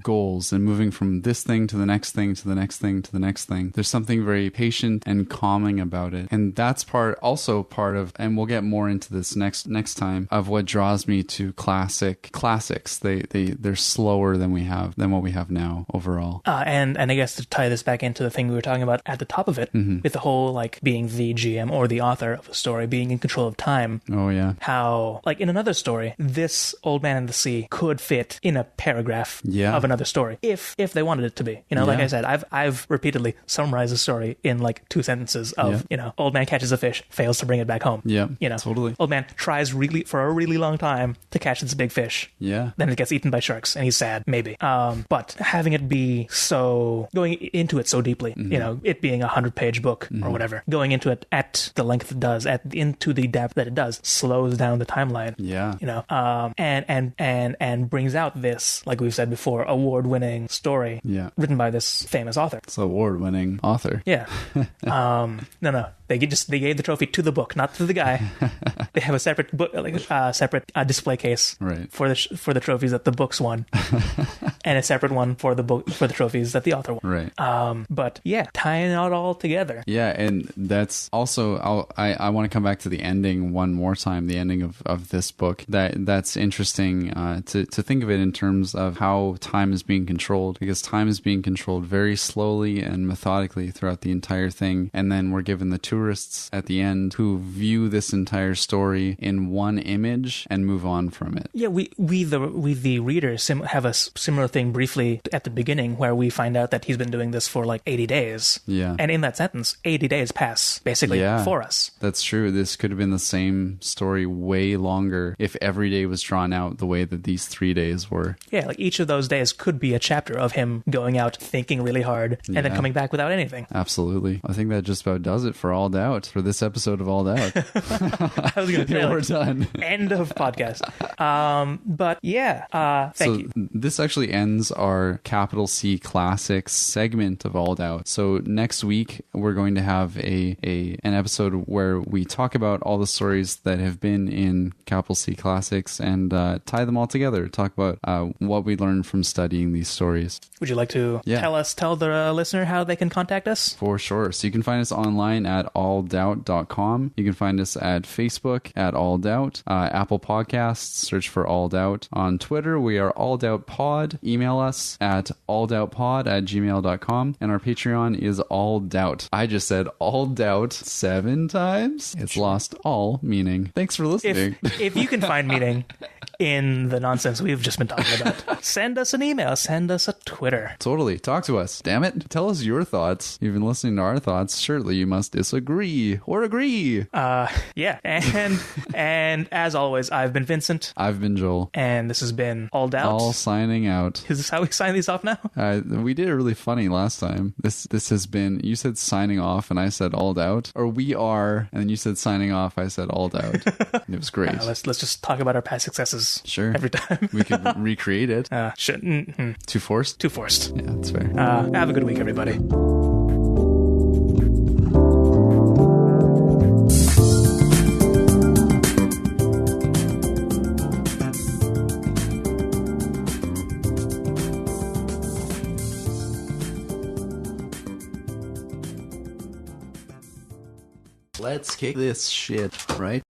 goals and moving from this thing to the next thing to the next thing to the next thing. There's something very patient and calming about it. And that's also part of, and we'll get more into this next time, of what draws me to classics. They're slower than what we have now overall. And I guess to tie this back into the thing we were talking about at the top of it, with the whole like being the GM or the author of a story, being in control of time. Oh yeah. How, like in another story, this Old Man and the Sea could fit in a paragraph of another story if they wanted it to be. You know, like I said, I've repeatedly summarized the story in like 2 sentences of, you know, old man catches a fish, fails to bring it back home. Yeah. You know, totally. Old man tries for a really long time to catch this big fish. Yeah. Then it gets eaten by sharks and he's sad, maybe. But having it be going into it so deeply, you know, it being 100-page book or whatever, going into it at the length it does, into the depth that it does, slows down the timeline. Yeah. You know, and brings out this, like we've said before, award-winning story written by this famous author. It's an award-winning author. Yeah. No. They gave the trophy to the book, not to the guy. They have a separate book, separate display case for the trophies that the books won, and a separate one for the trophies that the author won. Right. But yeah, tying it all together. Yeah, and that's also I want to come back to the ending one more time. The ending of this book. That's interesting to think of it in terms of how time is being controlled, because time is being controlled very slowly and methodically throughout the entire thing, and then we're given the tourists at the end who view this entire story in one image and move on from it. Yeah, we the readers have a similar thing briefly at the beginning where we find out that he's been doing this for like 80 days. Yeah. And in that sentence, 80 days pass basically for us. That's true. This could have been the same story way longer if every day was drawn out the way that these 3 days were. Yeah, like each of those days could be a chapter of him going out, thinking really hard, and then coming back without anything. Absolutely. I think that just about does it for All Doubt, for this episode of All Doubt. I was going to say, we're done. End of podcast. But yeah, thank you. This actually ends our capital C Classics segment of All Doubt. So next week, we're going to have an episode where we talk about all the stories that have been in capital C Classics and tie them all together. Talk about what we learned from studying these stories. Would you like to tell the listener how they can contact us? For sure. So you can find us online at AllDoubt.com. You can find us at Facebook at AllDoubt, Apple Podcasts, search for All Doubt. On Twitter, we are AllDoubtPod. Email us at AllDoubtPod@gmail.com. And our Patreon is All Doubt. I just said All Doubt 7 times. It's lost all meaning. Thanks for listening. If you can find meaning in the nonsense we've just been talking about, send us an email, send us a Twitter. Totally. Talk to us. Damn it. Tell us your thoughts. You've been listening to our thoughts. Surely you must disagree or agree. Yeah. And as always, I've been Vincent. I've been Joel. And this has been All Doubt. All signing out. Is this how we sign these off now? We did it really funny last time. This has been, you said signing off and I said All Doubt. Or we are, and then you said signing off, I said All Doubt. It was great. Let's just talk about our past successes. Sure. Every time. We could recreate it. Too forced? Too forced. Yeah, that's fair. Have a good week, everybody. Let's kick this shit, right?